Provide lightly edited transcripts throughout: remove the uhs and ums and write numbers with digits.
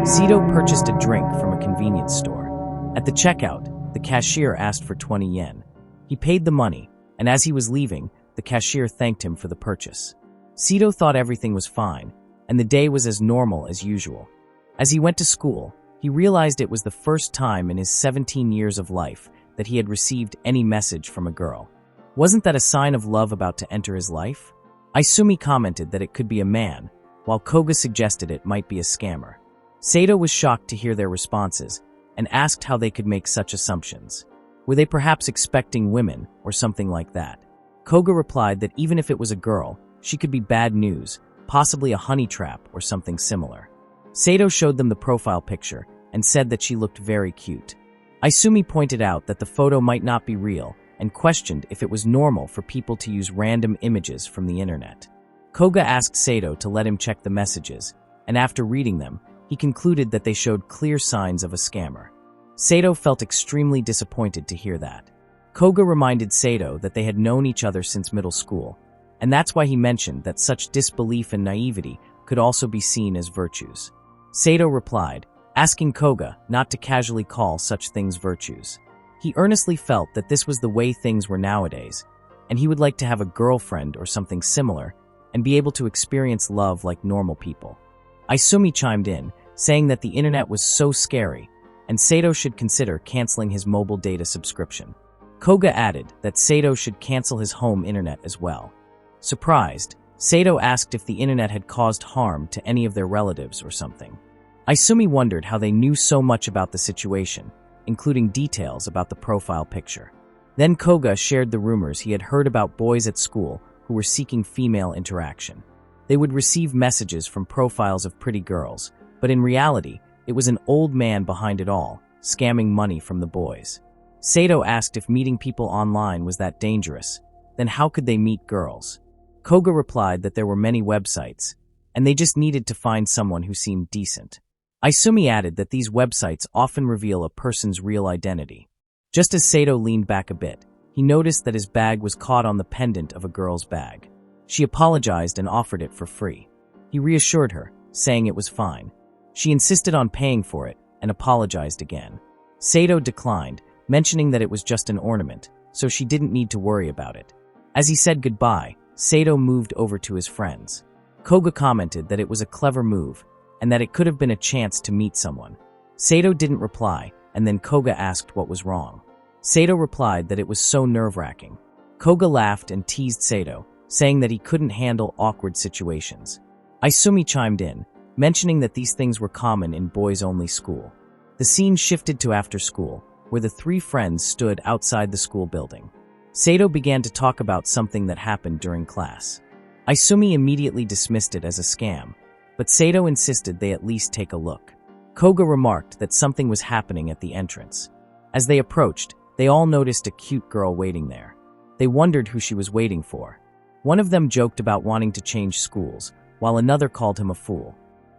Sato purchased a drink from a convenience store. At the checkout, the cashier asked for 20 yen. He paid the money, and as he was leaving, the cashier thanked him for the purchase. Sato thought everything was fine, and the day was as normal as usual. As he went to school, he realized it was the first time in his 17 years of life that he had received any message from a girl. Wasn't that a sign of love about to enter his life? Isumi commented that it could be a man, while Koga suggested it might be a scammer. Sato was shocked to hear their responses and asked how they could make such assumptions. Were they perhaps expecting women or something like that? Koga replied that even if it was a girl, she could be bad news, possibly a honey trap or something similar. Sato showed them the profile picture and said that she looked very cute. Isumi pointed out that the photo might not be real and questioned if it was normal for people to use random images from the internet. Koga asked Sato to let him check the messages, and after reading them, he concluded that they showed clear signs of a scammer. Sato felt extremely disappointed to hear that. Koga reminded Sato that they had known each other since middle school, and that's why he mentioned that such disbelief and naivety could also be seen as virtues. Sato replied, asking Koga not to casually call such things virtues. He earnestly felt that this was the way things were nowadays, and he would like to have a girlfriend or something similar and be able to experience love like normal people. Isumi chimed in, saying that the internet was so scary, and Sato should consider canceling his mobile data subscription. Koga added that Sato should cancel his home internet as well. Surprised, Sato asked if the internet had caused harm to any of their relatives or something. Isumi wondered how they knew so much about the situation, including details about the profile picture. Then Koga shared the rumors he had heard about boys at school who were seeking female interaction. They would receive messages from profiles of pretty girls, but in reality, it was an old man behind it all, scamming money from the boys. Sato asked if meeting people online was that dangerous. Then how could they meet girls? Koga replied that there were many websites, and they just needed to find someone who seemed decent. Isumi added that these websites often reveal a person's real identity. Just as Sato leaned back a bit, he noticed that his bag was caught on the pendant of a girl's bag. She apologized and offered it for free. He reassured her, saying it was fine. She insisted on paying for it and apologized again. Sato declined, mentioning that it was just an ornament, so she didn't need to worry about it. As he said goodbye, Sato moved over to his friends. Koga commented that it was a clever move and that it could have been a chance to meet someone. Sato didn't reply, and then Koga asked what was wrong. Sato replied that it was so nerve-wracking. Koga laughed and teased Sato, saying that he couldn't handle awkward situations. Isumi chimed in, mentioning that these things were common in boys-only school. The scene shifted to after school, where the three friends stood outside the school building. Sato began to talk about something that happened during class. Isumi immediately dismissed it as a scam, but Sato insisted they at least take a look. Koga remarked that something was happening at the entrance. As they approached, they all noticed a cute girl waiting there. They wondered who she was waiting for. One of them joked about wanting to change schools, while another called him a fool.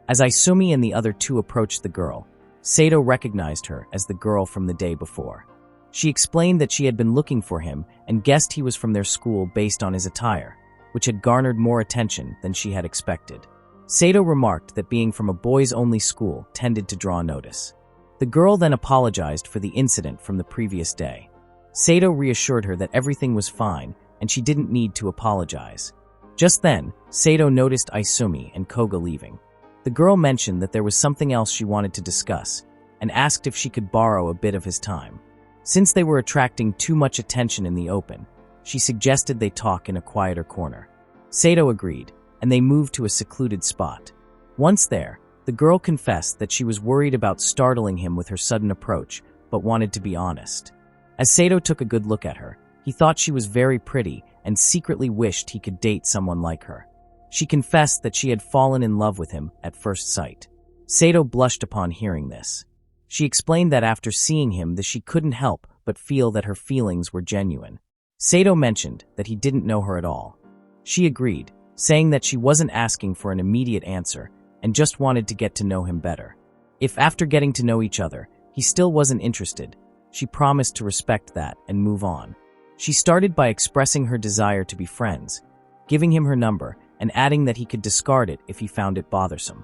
As Isumi and the other two approached the girl, Sato recognized her as the girl from the day before. She explained that she had been looking for him and guessed he was from their school based on his attire, which had garnered more attention than she had expected. Sato remarked that being from a boys-only school tended to draw notice. The girl then apologized for the incident from the previous day. Sato reassured her that everything was fine and she didn't need to apologize. Just then, Sato noticed Isumi and Koga leaving. The girl mentioned that there was something else she wanted to discuss and asked if she could borrow a bit of his time. Since they were attracting too much attention in the open, she suggested they talk in a quieter corner. Sato agreed, and they moved to a secluded spot. Once there, the girl confessed that she was worried about startling him with her sudden approach, but wanted to be honest. As Sato took a good look at her, he thought she was very pretty and secretly wished he could date someone like her. She confessed that she had fallen in love with him at first sight. Sato blushed upon hearing this. She explained that after seeing him that she couldn't help but feel that her feelings were genuine. Sato mentioned that he didn't know her at all. She agreed, saying that she wasn't asking for an immediate answer and just wanted to get to know him better. If after getting to know each other, he still wasn't interested, she promised to respect that and move on. She started by expressing her desire to be friends, giving him her number and adding that he could discard it if he found it bothersome.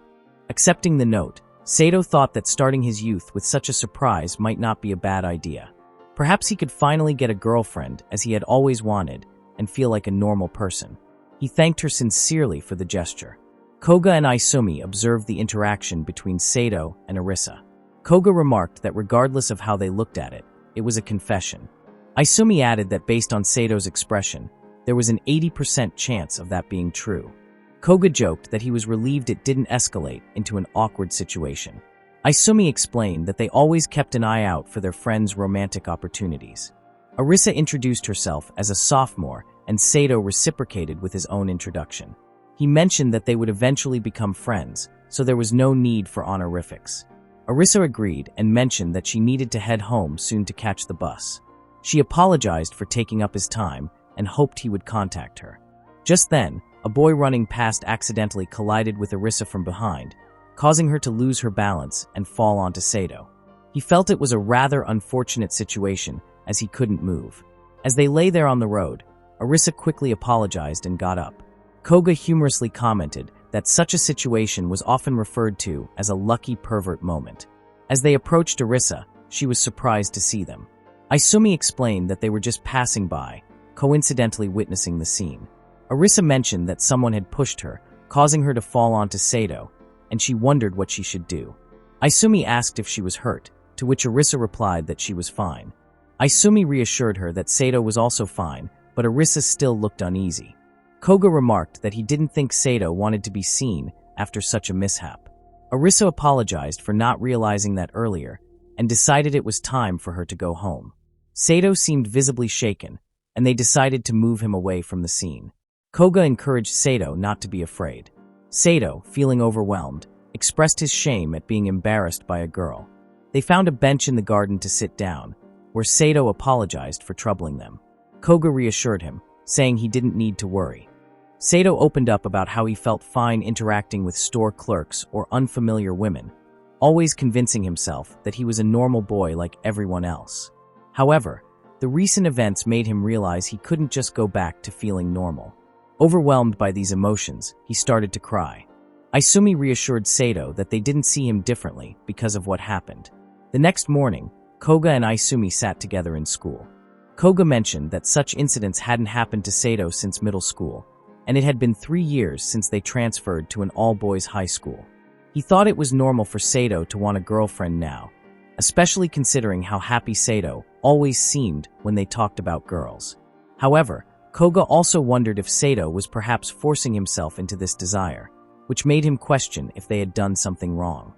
Accepting the note, Sato thought that starting his youth with such a surprise might not be a bad idea. Perhaps he could finally get a girlfriend as he had always wanted and feel like a normal person. He thanked her sincerely for the gesture. Koga and Isumi observed the interaction between Sato and Arisa. Koga remarked that regardless of how they looked at it, it was a confession. Isumi added that based on Sato's expression, there was an 80% chance of that being true. Koga joked that he was relieved it didn't escalate into an awkward situation. Isumi explained that they always kept an eye out for their friends' romantic opportunities. Arisa introduced herself as a sophomore, and Sato reciprocated with his own introduction. He mentioned that they would eventually become friends, so there was no need for honorifics. Arisa agreed and mentioned that she needed to head home soon to catch the bus. She apologized for taking up his time and hoped he would contact her. Just then, a boy running past accidentally collided with Arisa from behind, causing her to lose her balance and fall onto Sato. He felt it was a rather unfortunate situation as he couldn't move. As they lay there on the road, Arisa quickly apologized and got up. Koga humorously commented that such a situation was often referred to as a lucky pervert moment. As they approached Arisa, she was surprised to see them. Isumi explained that they were just passing by, coincidentally witnessing the scene. Arisa mentioned that someone had pushed her, causing her to fall onto Sato, and she wondered what she should do. Isumi asked if she was hurt, to which Arisa replied that she was fine. Isumi reassured her that Sato was also fine, but Arisa still looked uneasy. Koga remarked that he didn't think Sato wanted to be seen after such a mishap. Arisa apologized for not realizing that earlier and decided it was time for her to go home. Sato seemed visibly shaken, and they decided to move him away from the scene. Koga encouraged Sato not to be afraid. Sato, feeling overwhelmed, expressed his shame at being embarrassed by a girl. They found a bench in the garden to sit down, where Sato apologized for troubling them. Koga reassured him, saying he didn't need to worry. Sato opened up about how he felt fine interacting with store clerks or unfamiliar women, always convincing himself that he was a normal boy like everyone else. However, the recent events made him realize he couldn't just go back to feeling normal. Overwhelmed by these emotions, he started to cry. Isumi reassured Sato that they didn't see him differently because of what happened. The next morning, Koga and Isumi sat together in school. Koga mentioned that such incidents hadn't happened to Sato since middle school, and it had been 3 years since they transferred to an all-boys high school. He thought it was normal for Sato to want a girlfriend now, especially considering how happy Sato always seemed when they talked about girls. However, Koga also wondered if Sato was perhaps forcing himself into this desire, which made him question if they had done something wrong.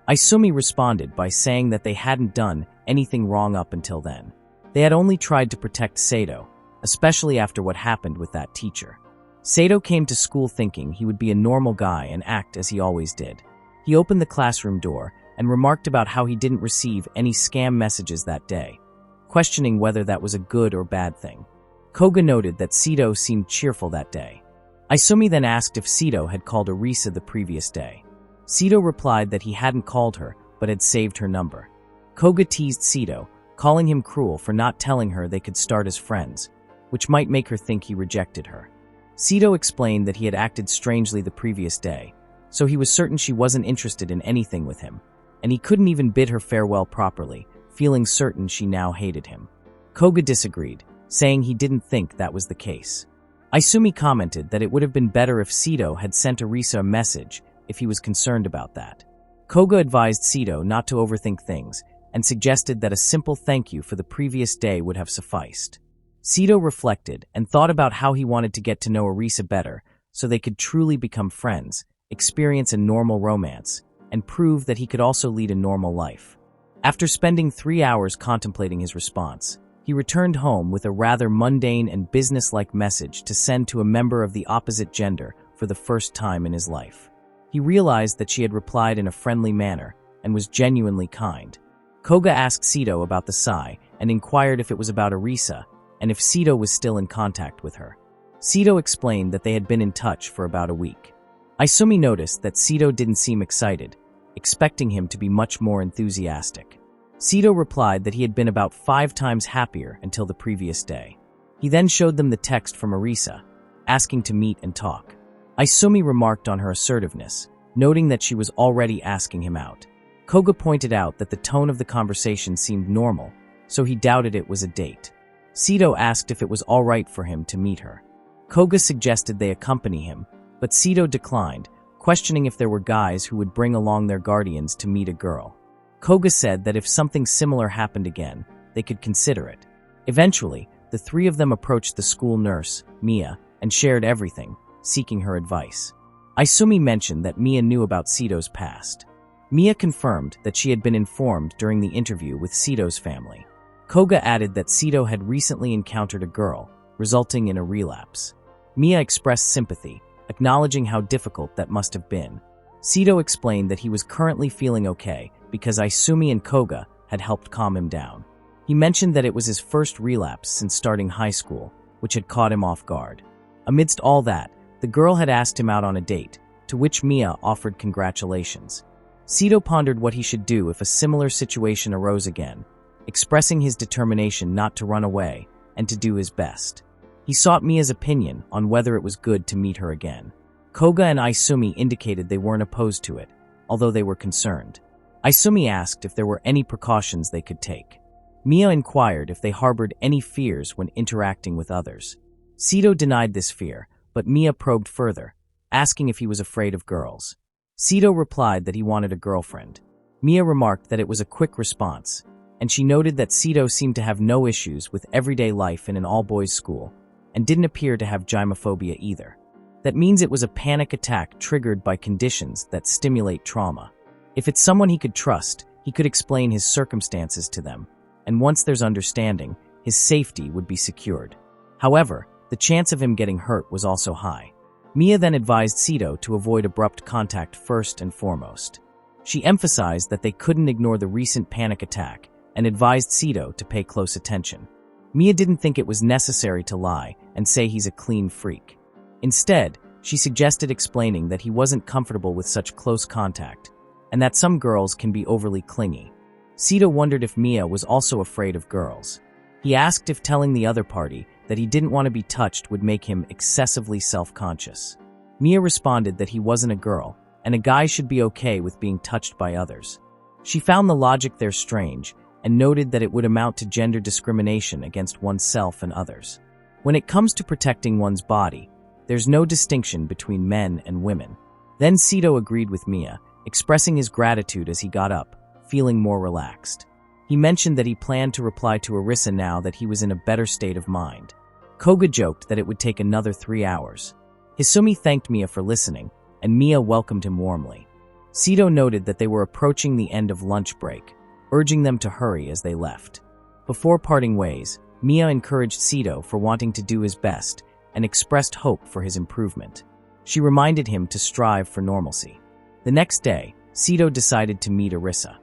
Isumi responded by saying that they hadn't done anything wrong up until then. They had only tried to protect Sato, especially after what happened with that teacher. Sato came to school thinking he would be a normal guy and act as he always did. He opened the classroom door and remarked about how he didn't receive any scam messages that day, questioning whether that was a good or bad thing. Koga noted that Sato seemed cheerful that day. Isumi then asked if Sato had called Arisa the previous day. Sato replied that he hadn't called her, but had saved her number. Koga teased Sato, calling him cruel for not telling her they could start as friends, which might make her think he rejected her. Sato explained that he had acted strangely the previous day, so he was certain she wasn't interested in anything with him, and he couldn't even bid her farewell properly, feeling certain she now hated him. Koga disagreed, saying he didn't think that was the case. Isumi commented that it would have been better if Sato had sent Arisa a message if he was concerned about that. Koga advised Sato not to overthink things and suggested that a simple thank you for the previous day would have sufficed. Sato reflected and thought about how he wanted to get to know Arisa better so they could truly become friends, experience a normal romance, and prove that he could also lead a normal life. After spending 3 hours contemplating his response, he returned home with a rather mundane and businesslike message to send to a member of the opposite gender for the first time in his life. He realized that she had replied in a friendly manner and was genuinely kind. Koga asked Sato about the sigh and inquired if it was about Arisa and if Sato was still in contact with her. Sato explained that they had been in touch for about a week. Isumi noticed that Sato didn't seem excited, expecting him to be much more enthusiastic. Sato replied that he had been about 5 times happier until the previous day. He then showed them the text from Arisa, asking to meet and talk. Isumi remarked on her assertiveness, noting that she was already asking him out. Koga pointed out that the tone of the conversation seemed normal, so he doubted it was a date. Sito asked if it was all right for him to meet her. Koga suggested they accompany him, but Sito declined, questioning if there were guys who would bring along their guardians to meet a girl. Koga said that if something similar happened again, they could consider it. Eventually, the three of them approached the school nurse, Mia, and shared everything, seeking her advice. Aisumi mentioned that Mia knew about Sito's past. Mia confirmed that she had been informed during the interview with Sito's family. Koga added that Sito had recently encountered a girl, resulting in a relapse. Mia expressed sympathy, acknowledging how difficult that must have been. Sito explained that he was currently feeling okay because Aisumi and Koga had helped calm him down. He mentioned that it was his first relapse since starting high school, which had caught him off guard. Amidst all that, the girl had asked him out on a date, to which Mia offered congratulations. Sito pondered what he should do if a similar situation arose again, expressing his determination not to run away and to do his best. He sought Mia's opinion on whether it was good to meet her again. Koga and Aisumi indicated they weren't opposed to it, although they were concerned. Aisumi asked if there were any precautions they could take. Mia inquired if they harbored any fears when interacting with others. Sito denied this fear, but Mia probed further, asking if he was afraid of girls. Sito replied that he wanted a girlfriend. Mia remarked that it was a quick response, and she noted that Sito seemed to have no issues with everyday life in an all-boys school, and didn't appear to have gymophobia either. That means it was a panic attack triggered by conditions that stimulate trauma. If it's someone he could trust, he could explain his circumstances to them, and once there's understanding, his safety would be secured. However, the chance of him getting hurt was also high. Mia then advised Sito to avoid abrupt contact first and foremost. She emphasized that they couldn't ignore the recent panic attack and advised Sito to pay close attention. Mia didn't think it was necessary to lie and say he's a clean freak. Instead, she suggested explaining that he wasn't comfortable with such close contact, and that some girls can be overly clingy. Sito wondered if Mia was also afraid of girls. He asked if telling the other party that he didn't want to be touched would make him excessively self-conscious. Mia responded that he wasn't a girl, and a guy should be okay with being touched by others. She found the logic there strange, and noted that it would amount to gender discrimination against oneself and others. When it comes to protecting one's body, there's no distinction between men and women. Then Sito agreed with Mia, expressing his gratitude as he got up, feeling more relaxed. He mentioned that he planned to reply to Arisa now that he was in a better state of mind. Koga joked that it would take another 3 hours. Hisumi thanked Mia for listening, and Mia welcomed him warmly. Sito noted that they were approaching the end of lunch break, urging them to hurry as they left. Before parting ways, Mia encouraged Sito for wanting to do his best and expressed hope for his improvement. She reminded him to strive for normalcy. The next day, Sito decided to meet Arisa.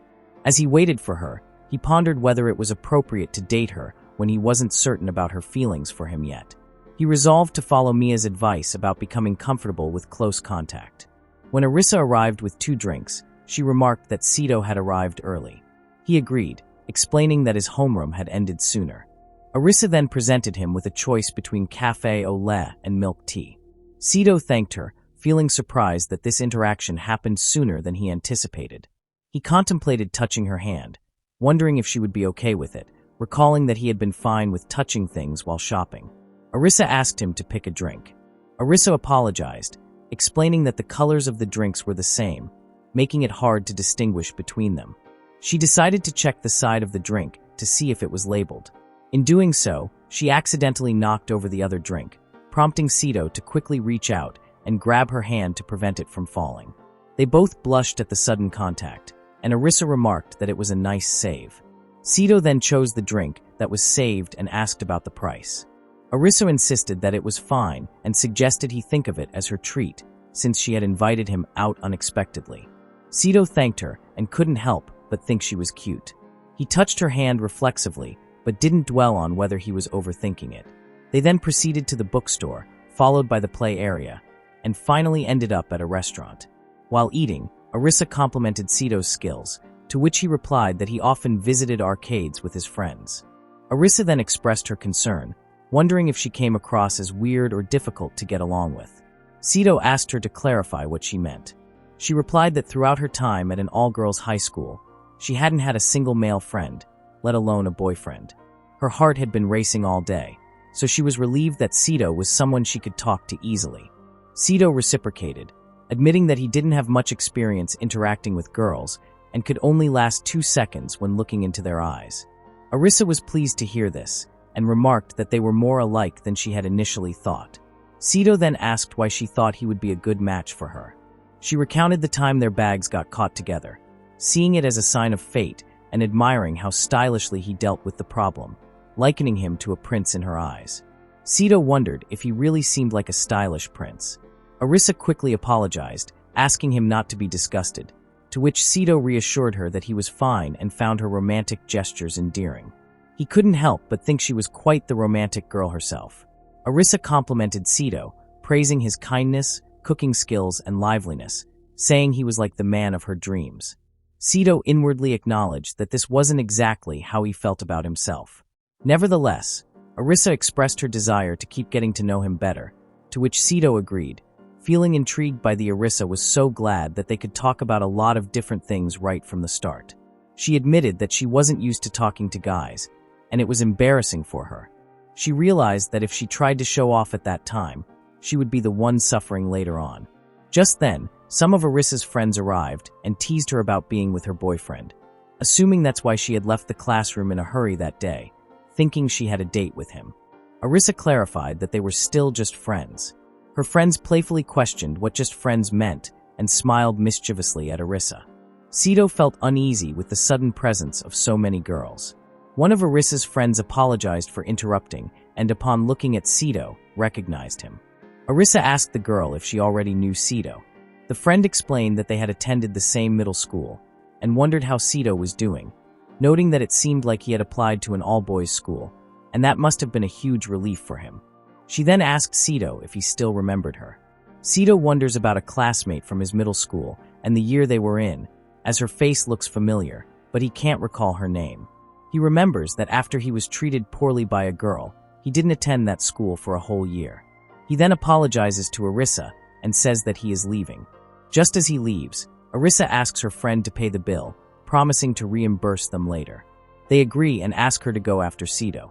As he waited for her, he pondered whether it was appropriate to date her when he wasn't certain about her feelings for him yet. He resolved to follow Mia's advice about becoming comfortable with close contact. When Arisa arrived with 2 drinks, she remarked that Sito had arrived early. He agreed, explaining that his homeroom had ended sooner. Arisa then presented him with a choice between café au lait and milk tea. Sito thanked her, feeling surprised that this interaction happened sooner than he anticipated. He contemplated touching her hand, wondering if she would be okay with it, recalling that he had been fine with touching things while shopping. Arisa asked him to pick a drink. Arisa apologized, explaining that the colors of the drinks were the same, making it hard to distinguish between them. She decided to check the side of the drink to see if it was labeled. In doing so, she accidentally knocked over the other drink, prompting Sito to quickly reach out and grab her hand to prevent it from falling. They both blushed at the sudden contact, and Arisa remarked that it was a nice save. Sito then chose the drink that was saved and asked about the price. Arisa insisted that it was fine and suggested he think of it as her treat, since she had invited him out unexpectedly. Sito thanked her and couldn't help but think she was cute. He touched her hand reflexively, but didn't dwell on whether he was overthinking it. They then proceeded to the bookstore, followed by the play area, and finally ended up at a restaurant. While eating, Arisa complimented Sito's skills, to which he replied that he often visited arcades with his friends. Arisa then expressed her concern, wondering if she came across as weird or difficult to get along with. Sito asked her to clarify what she meant. She replied that throughout her time at an all-girls high school, she hadn't had a single male friend, let alone a boyfriend. Her heart had been racing all day, so she was relieved that Sito was someone she could talk to easily. Sito reciprocated, admitting that he didn't have much experience interacting with girls and could only last 2 seconds when looking into their eyes. Arisa was pleased to hear this and remarked that they were more alike than she had initially thought. Sito then asked why she thought he would be a good match for her. She recounted the time their bags got caught together, seeing it as a sign of fate and admiring how stylishly he dealt with the problem, likening him to a prince in her eyes. Sito wondered if he really seemed like a stylish prince. Arisa quickly apologized, asking him not to be disgusted, to which Sito reassured her that he was fine and found her romantic gestures endearing. He couldn't help but think she was quite the romantic girl herself. Arisa complimented Sito, praising his kindness, cooking skills, and liveliness, saying he was like the man of her dreams. Sito inwardly acknowledged that this wasn't exactly how he felt about himself. Nevertheless, Arisa expressed her desire to keep getting to know him better, to which Sito agreed, feeling intrigued by the Arisa was so glad that they could talk about a lot of different things right from the start. She admitted that she wasn't used to talking to guys, and it was embarrassing for her. She realized that if she tried to show off at that time, she would be the one suffering later on. Just then, some of Arisa's friends arrived and teased her about being with her boyfriend, assuming that's why she had left the classroom in a hurry that day, thinking she had a date with him. Arisa clarified that they were still just friends. Her friends playfully questioned what just friends meant and smiled mischievously at Arisa. Sito felt uneasy with the sudden presence of so many girls. One of Arisa's friends apologized for interrupting and upon looking at Sito, recognized him. Arisa asked the girl if she already knew Sito. The friend explained that they had attended the same middle school and wondered how Sito was doing, noting that it seemed like he had applied to an all-boys school, and that must have been a huge relief for him. She then asked Sito if he still remembered her. Sito wonders about a classmate from his middle school and the year they were in, as her face looks familiar, but he can't recall her name. He remembers that after he was treated poorly by a girl, he didn't attend that school for a whole year. He then apologizes to Arisa and says that he is leaving. Just as he leaves, Arisa asks her friend to pay the bill, promising to reimburse them later. They agree and ask her to go after Sito.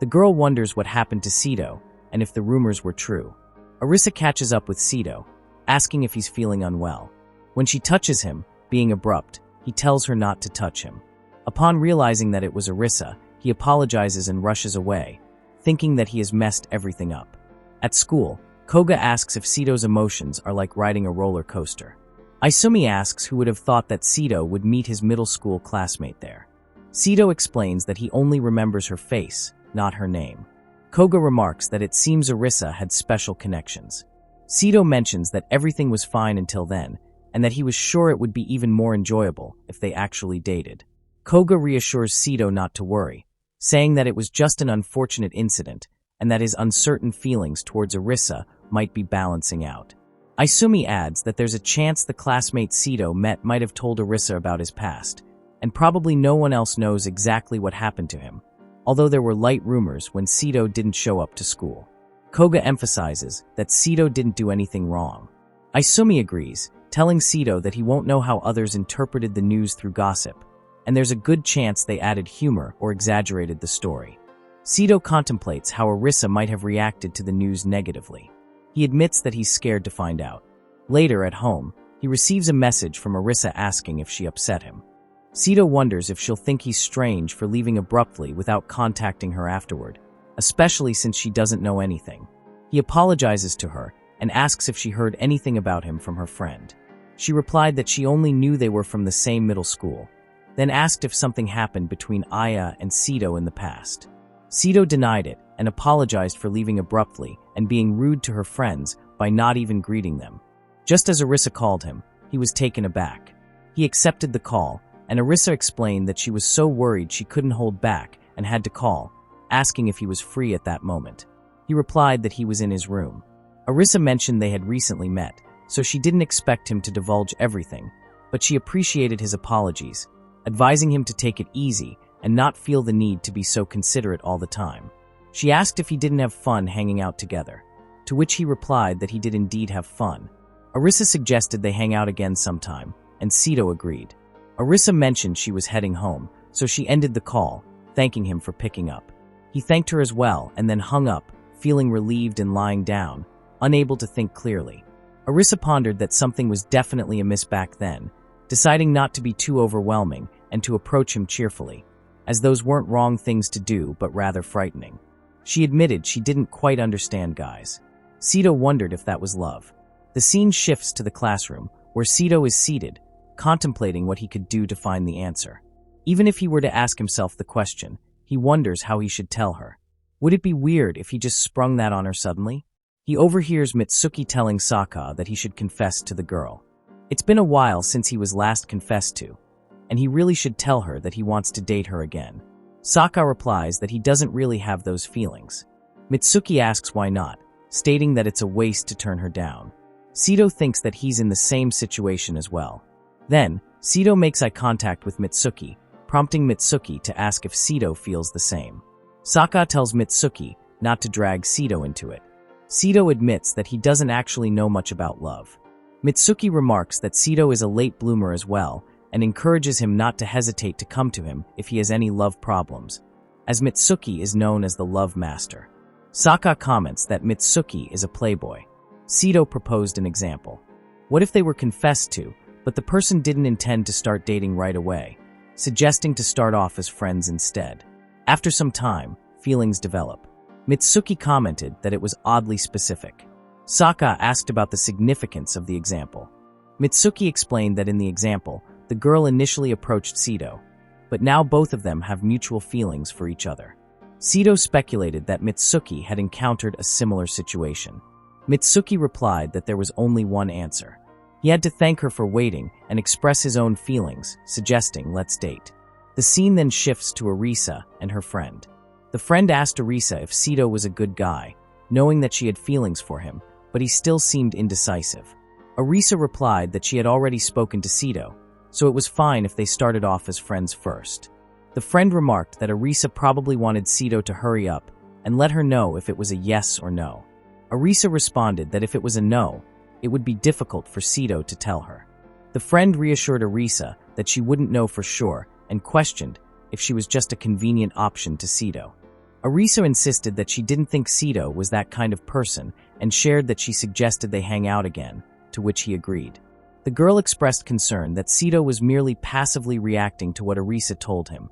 The girl wonders what happened to Sito and if the rumors were true. Arisa catches up with Sito, asking if he's feeling unwell. When she touches him, being abrupt, he tells her not to touch him. Upon realizing that it was Arisa, he apologizes and rushes away, thinking that he has messed everything up. At school, Koga asks if Sito's emotions are like riding a roller coaster. Isumi asks who would have thought that Sito would meet his middle school classmate there. Sito explains that he only remembers her face, not her name. Koga remarks that it seems Arisa had special connections. Sito mentions that everything was fine until then, and that he was sure it would be even more enjoyable if they actually dated. Koga reassures Sito not to worry, saying that it was just an unfortunate incident and that his uncertain feelings towards Arisa might be balancing out. Isumi adds that there's a chance the classmate Sito met might have told Arisa about his past, and probably no one else knows exactly what happened to him, although there were light rumors when Sito didn't show up to school. Koga emphasizes that Sito didn't do anything wrong. Isumi agrees, telling Sito that he won't know how others interpreted the news through gossip, and there's a good chance they added humor or exaggerated the story. Sito contemplates how Arisa might have reacted to the news negatively. He admits that he's scared to find out. Later, at home, he receives a message from Arisa asking if she upset him. Sito wonders if she'll think he's strange for leaving abruptly without contacting her afterward, especially since she doesn't know anything. He apologizes to her and asks if she heard anything about him from her friend. She replied that she only knew they were from the same middle school, then asked if something happened between Aya and Sito in the past. Sito denied it and apologized for leaving abruptly and being rude to her friends by not even greeting them. Just as Arisa called him, he was taken aback. He accepted the call, and Arisa explained that she was so worried she couldn't hold back and had to call, asking if he was free at that moment. He replied that he was in his room. Arisa mentioned they had recently met, so she didn't expect him to divulge everything, but she appreciated his apologies, advising him to take it easy and not feel the need to be so considerate all the time. She asked if he didn't have fun hanging out together, to which he replied that he did indeed have fun. Arisa suggested they hang out again sometime, and Sito agreed. Arisa mentioned she was heading home, so she ended the call, thanking him for picking up. He thanked her as well and then hung up, feeling relieved and lying down, unable to think clearly. Arisa pondered that something was definitely amiss back then, deciding not to be too overwhelming and to approach him cheerfully, as those weren't wrong things to do but rather frightening. She admitted she didn't quite understand guys. Sito wondered if that was love. The scene shifts to the classroom, where Sito is seated, contemplating what he could do to find the answer. Even if he were to ask himself the question, he wonders how he should tell her. Would it be weird if he just sprung that on her suddenly? He overhears Mitsuki telling Saka that he should confess to the girl. It's been a while since he was last confessed to, and he really should tell her that he wants to date her again. Saka replies that he doesn't really have those feelings. Mitsuki asks why not, stating that it's a waste to turn her down. Sito thinks that he's in the same situation as well. Then, Sito makes eye contact with Mitsuki, prompting Mitsuki to ask if Sito feels the same. Saka tells Mitsuki not to drag Sito into it. Sito admits that he doesn't actually know much about love. Mitsuki remarks that Sito is a late bloomer as well, and encourages him not to hesitate to come to him if he has any love problems, as Mitsuki is known as the love master. Saka comments that Mitsuki is a playboy. Sito proposed an example. What if they were confessed to, but the person didn't intend to start dating right away, suggesting to start off as friends instead. After some time, feelings develop. Mitsuki commented that it was oddly specific. Saka asked about the significance of the example. Mitsuki explained that in the example, the girl initially approached Sito, but now both of them have mutual feelings for each other. Sito speculated that Mitsuki had encountered a similar situation. Mitsuki replied that there was only one answer. He had to thank her for waiting and express his own feelings, suggesting, "Let's date." The scene then shifts to Arisa and her friend. The friend asked Arisa if Sito was a good guy, knowing that she had feelings for him, but he still seemed indecisive. Arisa replied that she had already spoken to Sito, so it was fine if they started off as friends first. The friend remarked that Arisa probably wanted Sito to hurry up and let her know if it was a yes or no. Arisa responded that if it was a no, it would be difficult for Sito to tell her. The friend reassured Arisa that she wouldn't know for sure and questioned if she was just a convenient option to Sito. Arisa insisted that she didn't think Sito was that kind of person and shared that she suggested they hang out again, to which he agreed. The girl expressed concern that Sito was merely passively reacting to what Arisa told him,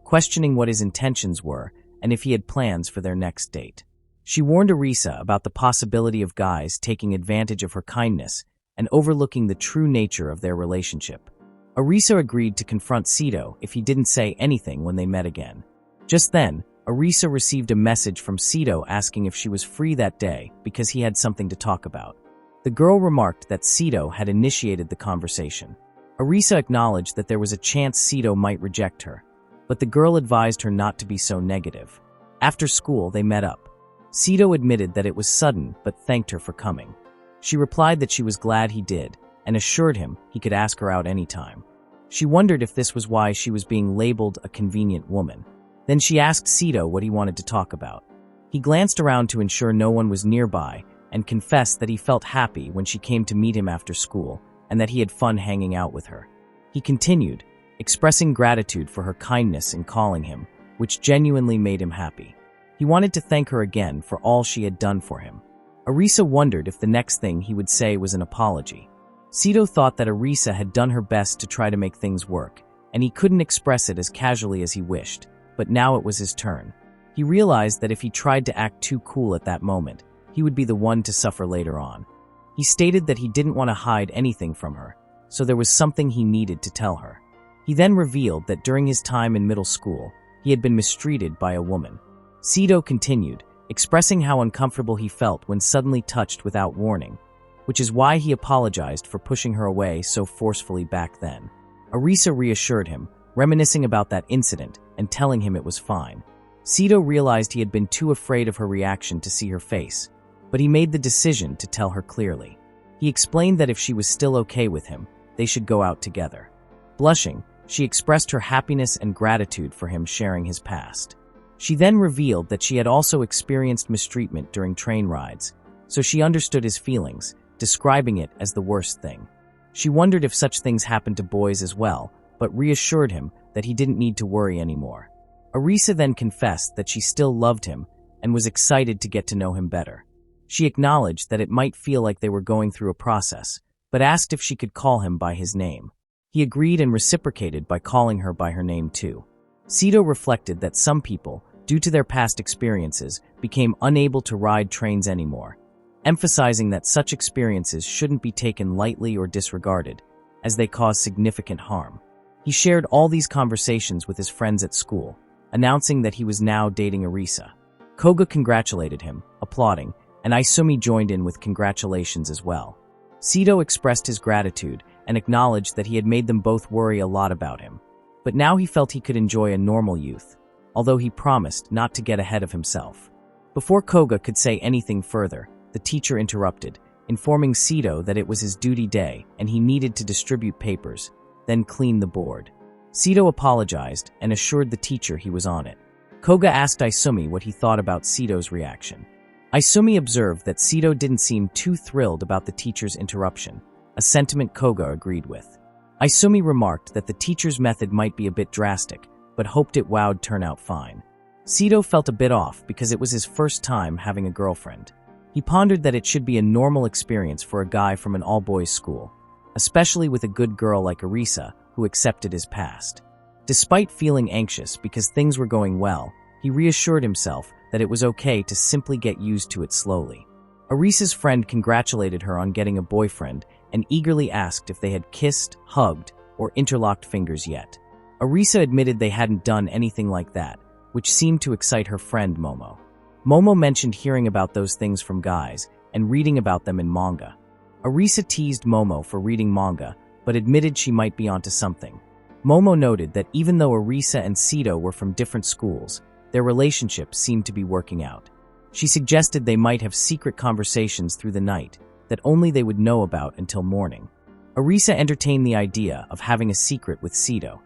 questioning what his intentions were and if he had plans for their next date. She warned Arisa about the possibility of guys taking advantage of her kindness and overlooking the true nature of their relationship. Arisa agreed to confront Sito if he didn't say anything when they met again. Just then, Arisa received a message from Sito asking if she was free that day because he had something to talk about. The girl remarked that Sito had initiated the conversation. Arisa acknowledged that there was a chance Sito might reject her, but the girl advised her not to be so negative. After school, they met up. Sito admitted that it was sudden but thanked her for coming. She replied that she was glad he did and assured him he could ask her out anytime. She wondered if this was why she was being labeled a convenient woman. Then she asked Sito what he wanted to talk about. He glanced around to ensure no one was nearby and confessed that he felt happy when she came to meet him after school and that he had fun hanging out with her. He continued, expressing gratitude for her kindness in calling him, which genuinely made him happy. He wanted to thank her again for all she had done for him. Arisa wondered if the next thing he would say was an apology. Sito thought that Arisa had done her best to try to make things work, and he couldn't express it as casually as he wished, but now it was his turn. He realized that if he tried to act too cool at that moment, he would be the one to suffer later on. He stated that he didn't want to hide anything from her, so there was something he needed to tell her. He then revealed that during his time in middle school, he had been mistreated by a woman. Sito continued, expressing how uncomfortable he felt when suddenly touched without warning, which is why he apologized for pushing her away so forcefully back then. Arisa reassured him, reminiscing about that incident and telling him it was fine. Sito realized he had been too afraid of her reaction to see her face, but he made the decision to tell her clearly. He explained that if she was still okay with him, they should go out together. Blushing, she expressed her happiness and gratitude for him sharing his past. She then revealed that she had also experienced mistreatment during train rides, so she understood his feelings describing it as the worst thing. She wondered if such things happened to boys as well, but reassured him that he didn't need to worry anymore. Arisa then confessed that she still loved him and was excited to get to know him better. She acknowledged that it might feel like they were going through a process, but asked if she could call him by his name. He agreed and reciprocated by calling her by her name too. Sito reflected that some people, due to their past experiences, became unable to ride trains anymore, emphasizing that such experiences shouldn't be taken lightly or disregarded, as they cause significant harm. He shared all these conversations with his friends at school, announcing that he was now dating Arisa. Koga congratulated him, applauding, and Isumi joined in with congratulations as well. Sito expressed his gratitude and acknowledged that he had made them both worry a lot about him. But now he felt he could enjoy a normal youth, although he promised not to get ahead of himself. Before Koga could say anything further, the teacher interrupted, informing Sito that it was his duty day and he needed to distribute papers, then clean the board. Sito apologized and assured the teacher he was on it. Koga asked Isumi what he thought about Sito's reaction. Isumi observed that Sito didn't seem too thrilled about the teacher's interruption, a sentiment Koga agreed with. Isumi remarked that the teacher's method might be a bit drastic, but hoped it would turn out fine. Sito felt a bit off because it was his first time having a girlfriend. He pondered that it should be a normal experience for a guy from an all-boys school, especially with a good girl like Arisa who accepted his past. Despite feeling anxious because things were going well, he reassured himself that it was okay to simply get used to it slowly. Arisa's friend congratulated her on getting a boyfriend and eagerly asked if they had kissed, hugged, or interlocked fingers yet. Arisa admitted they hadn't done anything like that, which seemed to excite her friend Momo. Momo mentioned hearing about those things from guys and reading about them in manga. Arisa teased Momo for reading manga, but admitted she might be onto something. Momo noted that even though Arisa and Sito were from different schools, their relationship seemed to be working out. She suggested they might have secret conversations through the night that only they would know about until morning. Arisa entertained the idea of having a secret with Sito.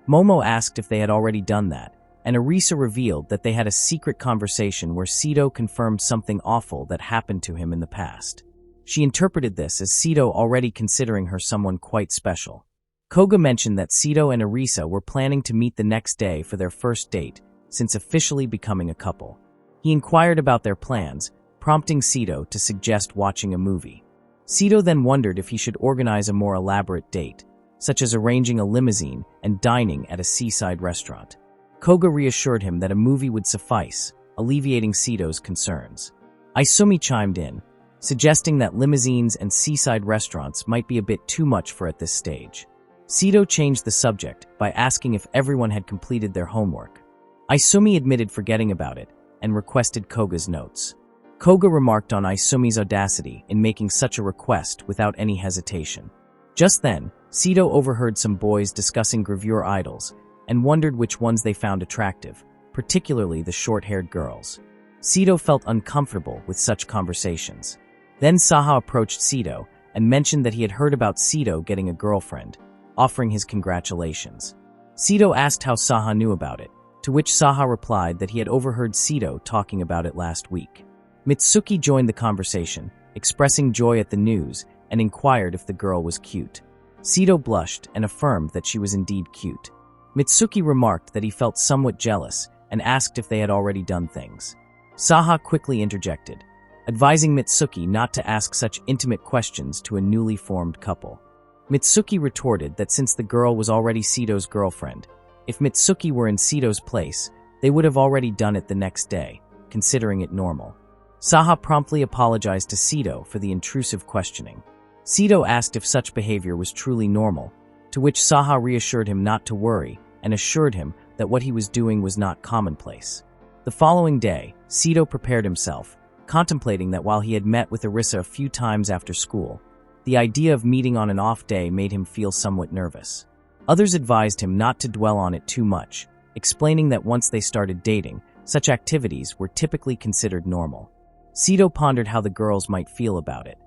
Momo asked if they had already done that, and Arisa revealed that they had a secret conversation where Sito confirmed something awful that happened to him in the past. She interpreted this as Sito already considering her someone quite special. Koga mentioned that Sito and Arisa were planning to meet the next day for their first date, since officially becoming a couple. He inquired about their plans, prompting Sito to suggest watching a movie. Sito then wondered if he should organize a more elaborate date, such as arranging a limousine and dining at a seaside restaurant. Koga reassured him that a movie would suffice, alleviating Sito's concerns. Isumi chimed in, suggesting that limousines and seaside restaurants might be a bit too much for at this stage. Sito changed the subject by asking if everyone had completed their homework. Isumi admitted forgetting about it and requested Koga's notes. Koga remarked on Isumi's audacity in making such a request without any hesitation. Just then, Sito overheard some boys discussing gravure idols and wondered which ones they found attractive, particularly the short-haired girls. Sito felt uncomfortable with such conversations. Then Saha approached Sito and mentioned that he had heard about Sito getting a girlfriend, offering his congratulations. Sito asked how Saha knew about it, to which Saha replied that he had overheard Sito talking about it last week. Mitsuki joined the conversation, expressing joy at the news, and inquired if the girl was cute. Sito blushed and affirmed that she was indeed cute. Mitsuki remarked that he felt somewhat jealous and asked if they had already done things. Saha quickly interjected, advising Mitsuki not to ask such intimate questions to a newly formed couple. Mitsuki retorted that since the girl was already Sito's girlfriend, if Mitsuki were in Sito's place, they would have already done it the next day, considering it normal. Saha promptly apologized to Sito for the intrusive questioning. Sito asked if such behavior was truly normal, to which Saha reassured him not to worry and assured him that what he was doing was not commonplace. The following day, Sito prepared himself, contemplating that while he had met with Arisa a few times after school, the idea of meeting on an off day made him feel somewhat nervous. Others advised him not to dwell on it too much, explaining that once they started dating, such activities were typically considered normal. Sito pondered how the girls might feel about it.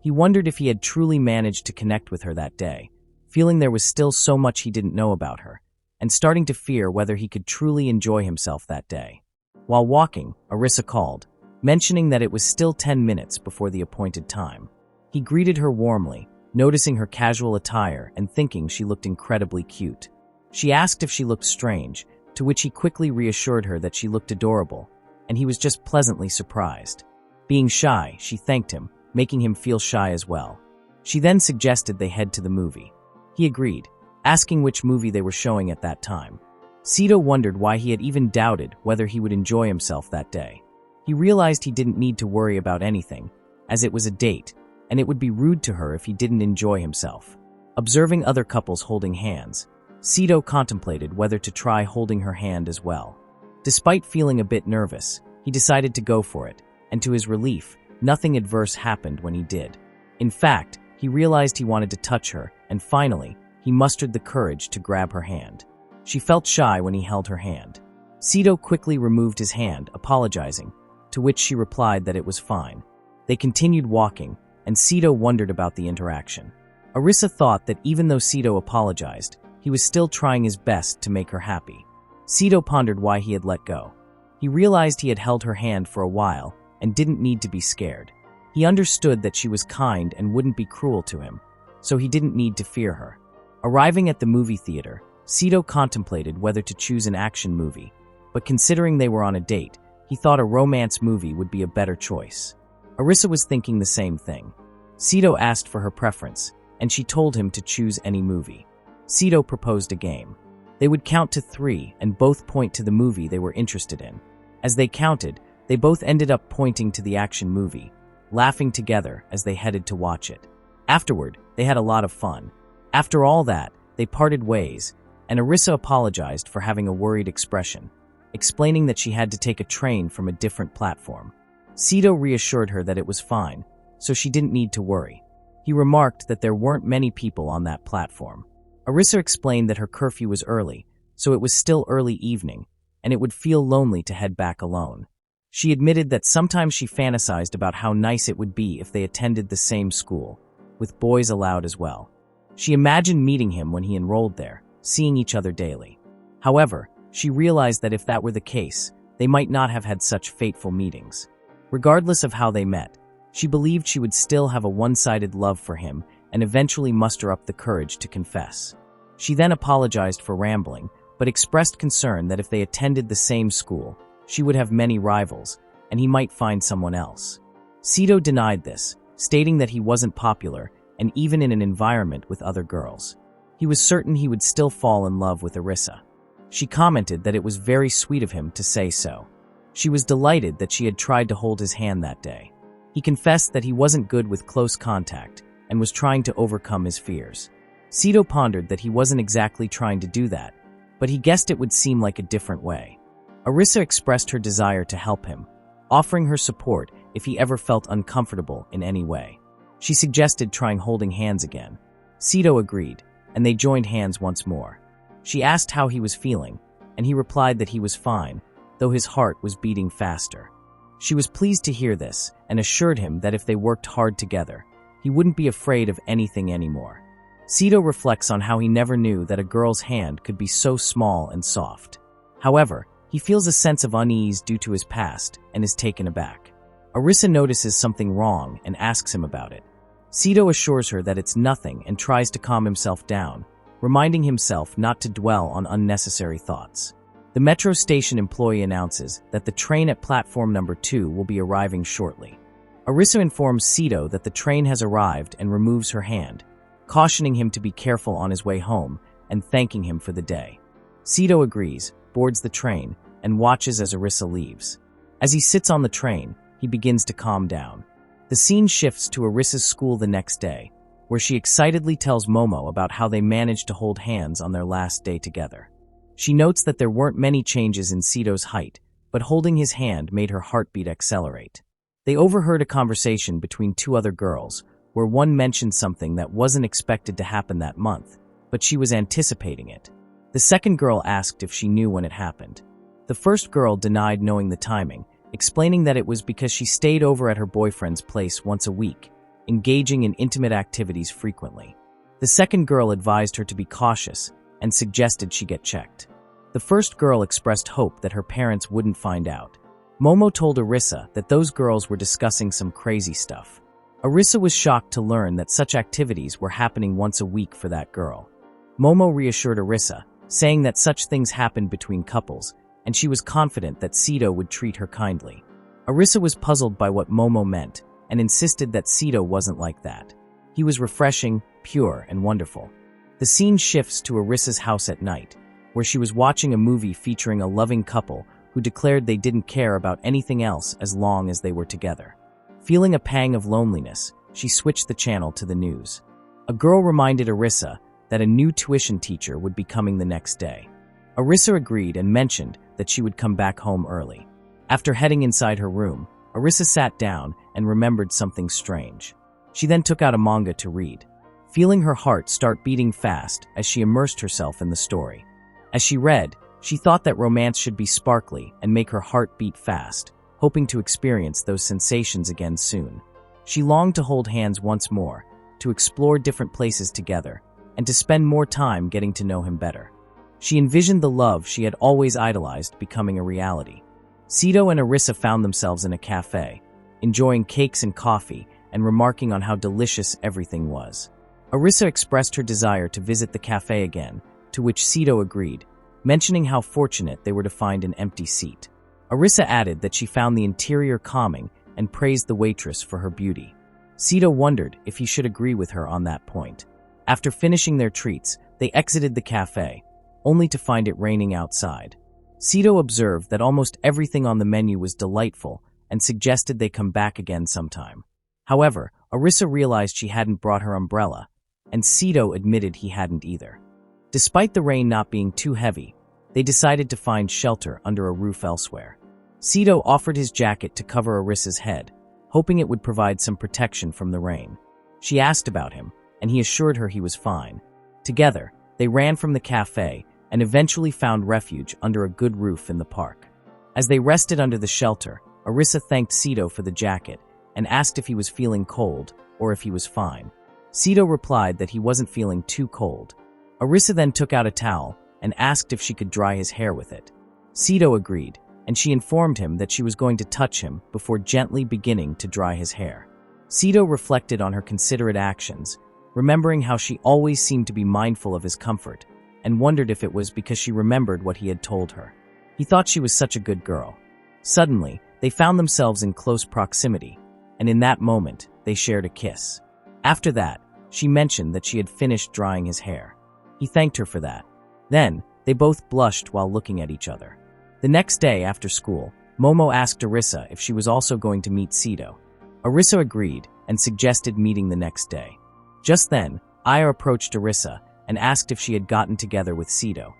He wondered if he had truly managed to connect with her that day, feeling there was still so much he didn't know about her, and starting to fear whether he could truly enjoy himself that day. While walking, Arisa called, mentioning that it was still 10 minutes before the appointed time. He greeted her warmly, noticing her casual attire and thinking she looked incredibly cute. She asked if she looked strange, to which he quickly reassured her that she looked adorable, and he was just pleasantly surprised. Being shy, she thanked him, making him feel shy as well. She then suggested they head to the movie. He agreed, asking which movie they were showing at that time. Sito wondered why he had even doubted whether he would enjoy himself that day. He realized he didn't need to worry about anything, as it was a date, and it would be rude to her if he didn't enjoy himself. Observing other couples holding hands, Sito contemplated whether to try holding her hand as well. Despite feeling a bit nervous, he decided to go for it, and to his relief, nothing adverse happened when he did. In fact, he realized he wanted to touch her, and finally, he mustered the courage to grab her hand. She felt shy when he held her hand. Sito quickly removed his hand, apologizing, to which she replied that it was fine. They continued walking, and Sito wondered about the interaction. Arisa thought that even though Sito apologized, he was still trying his best to make her happy. Sito pondered why he had let go. He realized he had held her hand for a while and didn't need to be scared. He understood that she was kind and wouldn't be cruel to him, so he didn't need to fear her. Arriving at the movie theater, Sito contemplated whether to choose an action movie, but considering they were on a date, he thought a romance movie would be a better choice. Arisa was thinking the same thing. Sito asked for her preference, and she told him to choose any movie. Sito proposed a game. They would count to 3 and both point to the movie they were interested in. As they counted, they both ended up pointing to the action movie, laughing together as they headed to watch it. Afterward, they had a lot of fun. After all that, they parted ways, and Arisa apologized for having a worried expression, explaining that she had to take a train from a different platform. Sito reassured her that it was fine, so she didn't need to worry. He remarked that there weren't many people on that platform. Arisa explained that her curfew was early, so it was still early evening, and it would feel lonely to head back alone. She admitted that sometimes she fantasized about how nice it would be if they attended the same school, with boys allowed as well. She imagined meeting him when he enrolled there, seeing each other daily. However, she realized that if that were the case, they might not have had such fateful meetings. Regardless of how they met, she believed she would still have a one-sided love for him and eventually muster up the courage to confess. She then apologized for rambling, but expressed concern that if they attended the same school, she would have many rivals, and he might find someone else. Sito denied this, stating that he wasn't popular and even in an environment with other girls. He was certain he would still fall in love with Arisa. She commented that it was very sweet of him to say so. She was delighted that she had tried to hold his hand that day. He confessed that he wasn't good with close contact and was trying to overcome his fears. Sito pondered that he wasn't exactly trying to do that, but he guessed it would seem like a different way. Arisa expressed her desire to help him, offering her support if he ever felt uncomfortable in any way. She suggested trying holding hands again. Sito agreed, and they joined hands once more. She asked how he was feeling, and he replied that he was fine, though his heart was beating faster. She was pleased to hear this and assured him that if they worked hard together, he wouldn't be afraid of anything anymore. Sito reflects on how he never knew that a girl's hand could be so small and soft. However, he feels a sense of unease due to his past and is taken aback. Arisa notices something wrong and asks him about it. Sito assures her that it's nothing and tries to calm himself down, reminding himself not to dwell on unnecessary thoughts. The metro station employee announces that the train at platform number 2 will be arriving shortly. Arisa informs Sito that the train has arrived and removes her hand, cautioning him to be careful on his way home and thanking him for the day. Sito agrees, boards the train, and watches as Arisa leaves. As he sits on the train, he begins to calm down. The scene shifts to Arisa's school the next day, where she excitedly tells Momo about how they managed to hold hands on their last day together. She notes that there weren't many changes in Sito's height, but holding his hand made her heartbeat accelerate. They overheard a conversation between 2 other girls, where one mentioned something that wasn't expected to happen that month, but she was anticipating it. The second girl asked if she knew when it happened. The first girl denied knowing the timing, explaining that it was because she stayed over at her boyfriend's place once a week, engaging in intimate activities frequently. The second girl advised her to be cautious and suggested she get checked. The first girl expressed hope that her parents wouldn't find out. Momo told Arisa that those girls were discussing some crazy stuff. Arisa was shocked to learn that such activities were happening once a week for that girl. Momo reassured Arisa, saying that such things happened between couples, and she was confident that Sito would treat her kindly. Arisa was puzzled by what Momo meant and insisted that Sito wasn't like that. He was refreshing, pure, and wonderful. The scene shifts to Arisa's house at night, where she was watching a movie featuring a loving couple who declared they didn't care about anything else as long as they were together. Feeling a pang of loneliness, she switched the channel to the news. A girl reminded Arisa that a new tuition teacher would be coming the next day. Arisa agreed and mentioned that she would come back home early. After heading inside her room, Arisa sat down and remembered something strange. She then took out a manga to read, feeling her heart start beating fast as she immersed herself in the story. As she read, she thought that romance should be sparkly and make her heart beat fast, hoping to experience those sensations again soon. She longed to hold hands once more, to explore different places together, and to spend more time getting to know him better. She envisioned the love she had always idolized becoming a reality. Sito and Arisa found themselves in a cafe, enjoying cakes and coffee and remarking on how delicious everything was. Arisa expressed her desire to visit the cafe again, to which Sito agreed, mentioning how fortunate they were to find an empty seat. Arisa added that she found the interior calming and praised the waitress for her beauty. Sito wondered if he should agree with her on that point. After finishing their treats, they exited the cafe, only to find it raining outside. Sito observed that almost everything on the menu was delightful and suggested they come back again sometime. However, Arisa realized she hadn't brought her umbrella, and Sito admitted he hadn't either. Despite the rain not being too heavy, they decided to find shelter under a roof elsewhere. Sito offered his jacket to cover Arisa's head, hoping it would provide some protection from the rain. She asked about him, and he assured her he was fine. Together, they ran from the cafe and eventually found refuge under a good roof in the park. As they rested under the shelter, Arisa thanked Sito for the jacket and asked if he was feeling cold or if he was fine. Sito replied that he wasn't feeling too cold. Arisa then took out a towel and asked if she could dry his hair with it. Sito agreed, and she informed him that she was going to touch him before gently beginning to dry his hair. Sito reflected on her considerate actions, remembering how she always seemed to be mindful of his comfort, and wondered if it was because she remembered what he had told her. He thought she was such a good girl. Suddenly, they found themselves in close proximity, and in that moment, they shared a kiss. After that, she mentioned that she had finished drying his hair. He thanked her for that. Then, they both blushed while looking at each other. The next day after school, Momo asked Arisa if she was also going to meet Sito. Arisa agreed and suggested meeting the next day. Just then, Aya approached Arisa and asked if she had gotten together with Sito.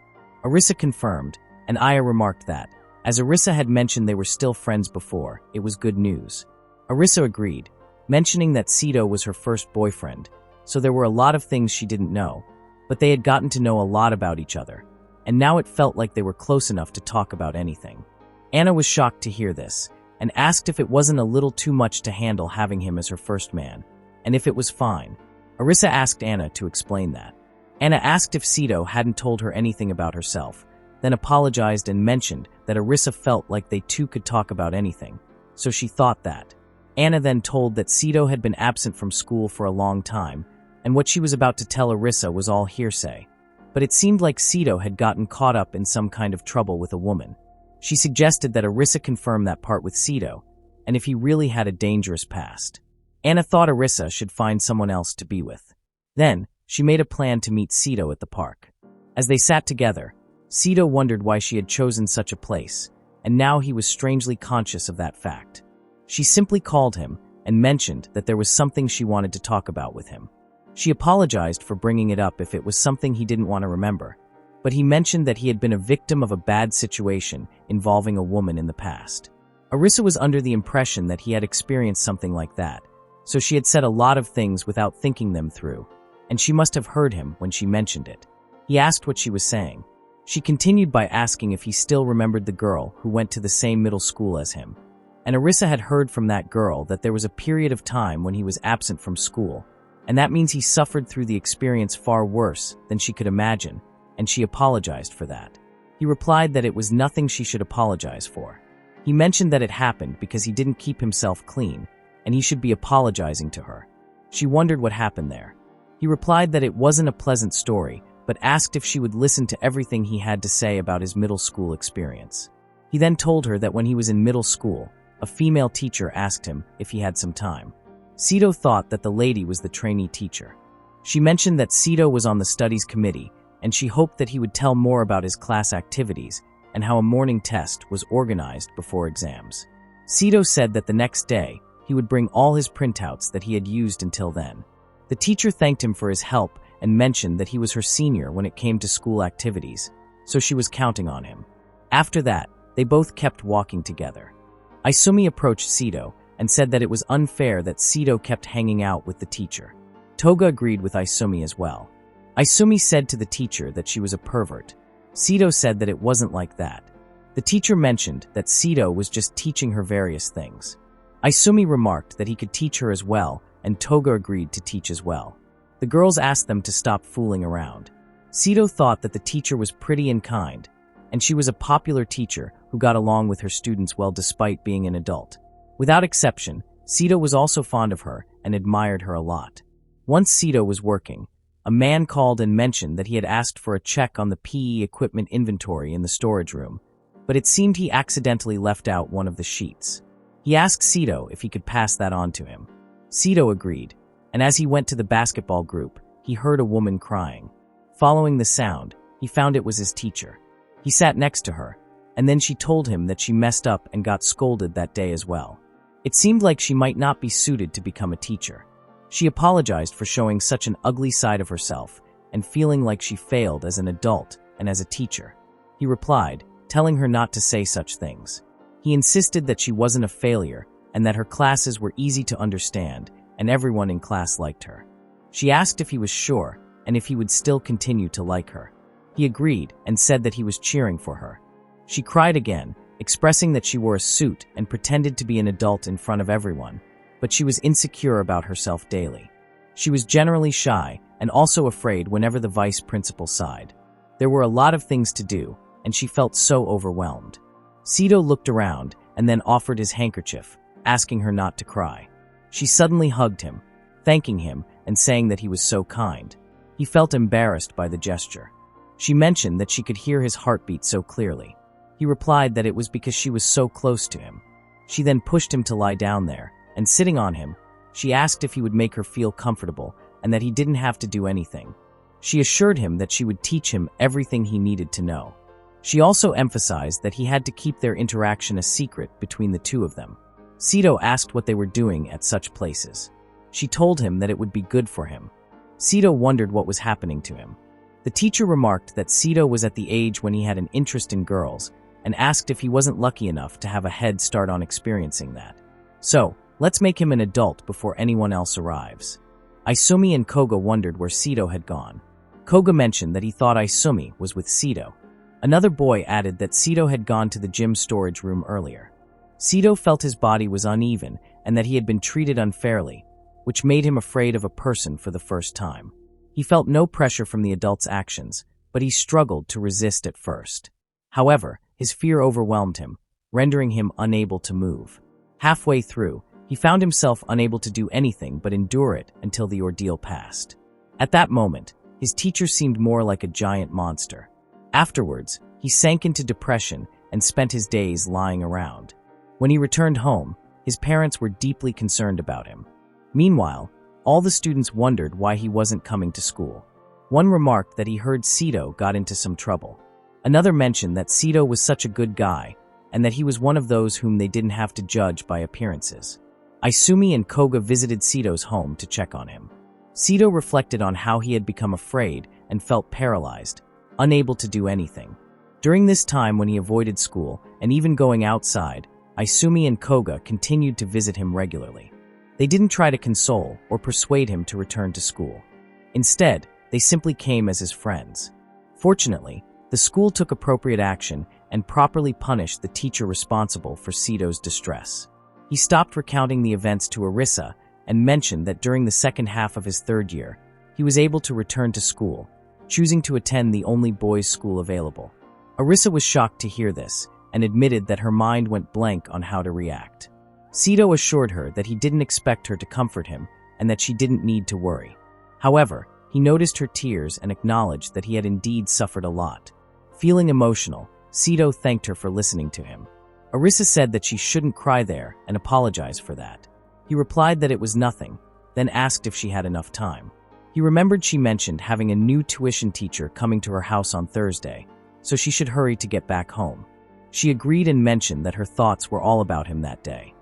Arisa confirmed, and Aya remarked that, as Arisa had mentioned they were still friends before, it was good news. Arisa agreed, mentioning that Sito was her first boyfriend, so there were a lot of things she didn't know, but they had gotten to know a lot about each other, and now it felt like they were close enough to talk about anything. Anna was shocked to hear this, and asked if it wasn't a little too much to handle having him as her first man, and if it was fine. Arisa asked Anna to explain that. Anna asked if Sito hadn't told her anything about herself, then apologized and mentioned that Arisa felt like they two could talk about anything, so she thought that. Anna then told that Sito had been absent from school for a long time, and what she was about to tell Arisa was all hearsay. But it seemed like Sito had gotten caught up in some kind of trouble with a woman. She suggested that Arisa confirm that part with Sito, and if he really had a dangerous past. Anna thought Arisa should find someone else to be with. Then, she made a plan to meet Sito at the park. As they sat together, Sito wondered why she had chosen such a place, and now he was strangely conscious of that fact. She simply called him and mentioned that there was something she wanted to talk about with him. She apologized for bringing it up if it was something he didn't want to remember, but he mentioned that he had been a victim of a bad situation involving a woman in the past. Arisa was under the impression that he had experienced something like that, so she had said a lot of things without thinking them through, and she must have heard him when she mentioned it. He asked what she was saying. She continued by asking if he still remembered the girl who went to the same middle school as him. And Arisa had heard from that girl that there was a period of time when he was absent from school, and that means he suffered through the experience far worse than she could imagine, and she apologized for that. He replied that it was nothing she should apologize for. He mentioned that it happened because he didn't keep himself clean, and he should be apologizing to her. She wondered what happened there. He replied that it wasn't a pleasant story, but asked if she would listen to everything he had to say about his middle school experience. He then told her that when he was in middle school, a female teacher asked him if he had some time. Sito thought that the lady was the trainee teacher. She mentioned that Sito was on the studies committee, and she hoped that he would tell more about his class activities and how a morning test was organized before exams. Sito said that the next day, he would bring all his printouts that he had used until then. The teacher thanked him for his help and mentioned that he was her senior when it came to school activities, so she was counting on him. After that, they both kept walking together. Aisumi approached Sito and said that it was unfair that Sito kept hanging out with the teacher. Toga agreed with Aisumi as well. Aisumi said to the teacher that she was a pervert. Sito said that it wasn't like that. The teacher mentioned that Sito was just teaching her various things. Aisumi remarked that he could teach her as well, and Toga agreed to teach as well. The girls asked them to stop fooling around. Sito thought that the teacher was pretty and kind, and she was a popular teacher who got along with her students well despite being an adult. Without exception, Sito was also fond of her and admired her a lot. Once Sito was working, a man called and mentioned that he had asked for a check on the PE equipment inventory in the storage room, but it seemed he accidentally left out one of the sheets. He asked Sito if he could pass that on to him. Sito agreed, and as he went to the basketball group, he heard a woman crying. Following the sound, he found it was his teacher. He sat next to her, and then she told him that she messed up and got scolded that day as well. It seemed like she might not be suited to become a teacher. She apologized for showing such an ugly side of herself and feeling like she failed as an adult and as a teacher. He replied, telling her not to say such things. He insisted that she wasn't a failure and that her classes were easy to understand and everyone in class liked her. She asked if he was sure and if he would still continue to like her. He agreed and said that he was cheering for her. She cried again, expressing that she wore a suit and pretended to be an adult in front of everyone, but she was insecure about herself daily. She was generally shy and also afraid whenever the vice principal sighed. There were a lot of things to do, and she felt so overwhelmed. Sito looked around and then offered his handkerchief, asking her not to cry. She suddenly hugged him, thanking him and saying that he was so kind. He felt embarrassed by the gesture. She mentioned that she could hear his heartbeat so clearly. He replied that it was because she was so close to him. She then pushed him to lie down there, and sitting on him, she asked if he would make her feel comfortable and that he didn't have to do anything. She assured him that she would teach him everything he needed to know. She also emphasized that he had to keep their interaction a secret between the two of them. Sito asked what they were doing at such places. She told him that it would be good for him. Sito wondered what was happening to him. The teacher remarked that Sito was at the age when he had an interest in girls and asked if he wasn't lucky enough to have a head start on experiencing that. So, let's make him an adult before anyone else arrives. Aisumi and Koga wondered where Sito had gone. Koga mentioned that he thought Aisumi was with Sito. Another boy added that Sito had gone to the gym storage room earlier. Sito felt his body was uneven and that he had been treated unfairly, which made him afraid of a person for the first time. He felt no pressure from the adult's actions, but he struggled to resist at first. However, his fear overwhelmed him, rendering him unable to move. Halfway through, he found himself unable to do anything but endure it until the ordeal passed. At that moment, his teacher seemed more like a giant monster. Afterwards, he sank into depression and spent his days lying around. When he returned home, his parents were deeply concerned about him. Meanwhile, all the students wondered why he wasn't coming to school. One remarked that he heard Sito got into some trouble. Another mentioned that Sito was such a good guy and that he was one of those whom they didn't have to judge by appearances. Aisumi and Koga visited Sito's home to check on him. Sito reflected on how he had become afraid and felt paralyzed, unable to do anything. During this time when he avoided school and even going outside, Aisumi and Koga continued to visit him regularly. They didn't try to console or persuade him to return to school. Instead, they simply came as his friends. Fortunately, the school took appropriate action and properly punished the teacher responsible for Sito's distress. He stopped recounting the events to Arisa and mentioned that during the second half of his third year, he was able to return to school, choosing to attend the only boys' school available. Arisa was shocked to hear this and admitted that her mind went blank on how to react. Sito assured her that he didn't expect her to comfort him and that she didn't need to worry. However, he noticed her tears and acknowledged that he had indeed suffered a lot. Feeling emotional, Sito thanked her for listening to him. Arisa said that she shouldn't cry there and apologized for that. He replied that it was nothing, then asked if she had enough time. He remembered she mentioned having a new tuition teacher coming to her house on Thursday, so she should hurry to get back home. She agreed and mentioned that her thoughts were all about him that day.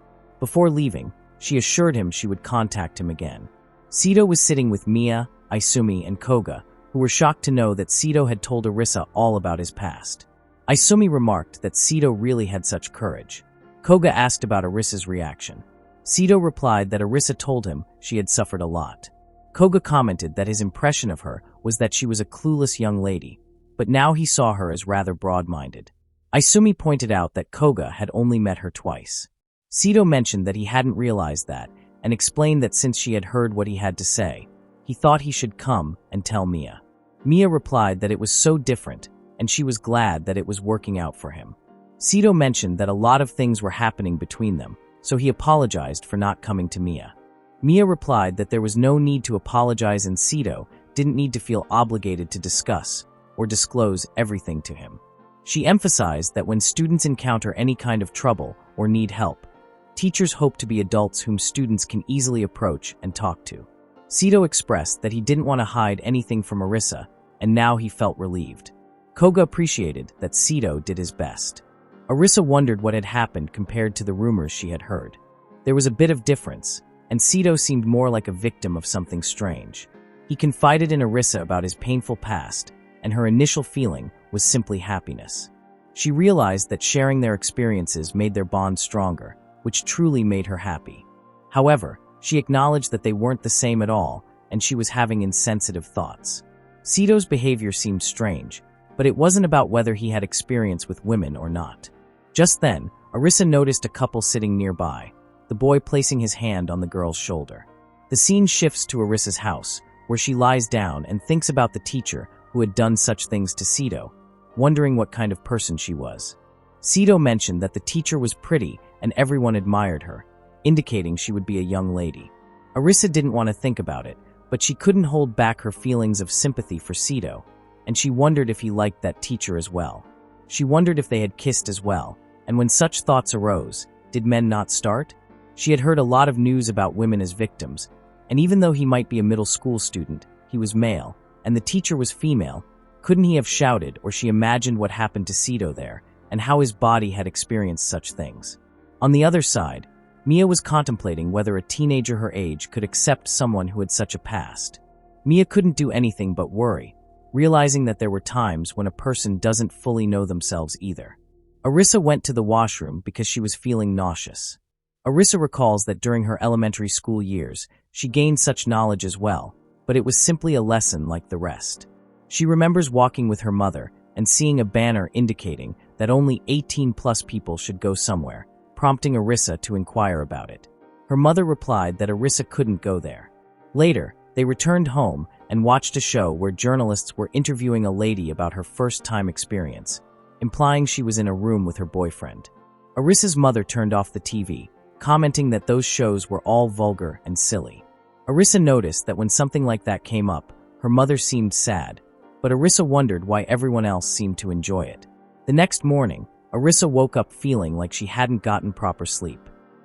Before leaving, she assured him she would contact him again. Sito was sitting with Mia, Isumi, and Koga, who were shocked to know that Sito had told Arisa all about his past. Isumi remarked that Sito really had such courage. Koga asked about Arisa's reaction. Sito replied that Arisa told him she had suffered a lot. Koga commented that his impression of her was that she was a clueless young lady, but now he saw her as rather broad-minded. Isumi pointed out that Koga had only met her twice. Sito mentioned that he hadn't realized that and explained that since she had heard what he had to say, he thought he should come and tell Mia. Mia replied that it was so different and she was glad that it was working out for him. Sito mentioned that a lot of things were happening between them, so he apologized for not coming to Mia. Mia replied that there was no need to apologize and Sito didn't need to feel obligated to discuss or disclose everything to him. She emphasized that when students encounter any kind of trouble or need help, teachers hope to be adults whom students can easily approach and talk to. Sito expressed that he didn't want to hide anything from Arisa, and now he felt relieved. Koga appreciated that Sito did his best. Arisa wondered what had happened compared to the rumors she had heard. There was a bit of difference, and Sito seemed more like a victim of something strange. He confided in Arisa about his painful past, and her initial feeling was simply happiness. She realized that sharing their experiences made their bond stronger, which truly made her happy. However, she acknowledged that they weren't the same at all, and she was having insensitive thoughts. Sito's behavior seemed strange, but it wasn't about whether he had experience with women or not. Just then, Arisa noticed a couple sitting nearby, the boy placing his hand on the girl's shoulder. The scene shifts to Arisa's house, where she lies down and thinks about the teacher who had done such things to Sito, wondering what kind of person she was. Sito mentioned that the teacher was pretty and everyone admired her, indicating she would be a young lady. Arisa didn't want to think about it, but she couldn't hold back her feelings of sympathy for Sito, and she wondered if he liked that teacher as well. She wondered if they had kissed as well, and when such thoughts arose, did men not start? She had heard a lot of news about women as victims, and even though he might be a middle school student, he was male, and the teacher was female. Couldn't he have shouted, or she imagined what happened to Sito there, and how his body had experienced such things? On the other side, Mia was contemplating whether a teenager her age could accept someone who had such a past. Mia couldn't do anything but worry, realizing that there were times when a person doesn't fully know themselves either. Arisa went to the washroom because she was feeling nauseous. Arisa recalls that during her elementary school years, she gained such knowledge as well, but it was simply a lesson like the rest. She remembers walking with her mother and seeing a banner indicating that only 18+ people should go somewhere, prompting Arisa to inquire about it. Her mother replied that Arisa couldn't go there. Later, they returned home and watched a show where journalists were interviewing a lady about her first-time experience, implying she was in a room with her boyfriend. Arisa's mother turned off the TV, commenting that those shows were all vulgar and silly. Arisa noticed that when something like that came up, her mother seemed sad, but Arisa wondered why everyone else seemed to enjoy it. The next morning, Arisa woke up feeling like she hadn't gotten proper sleep.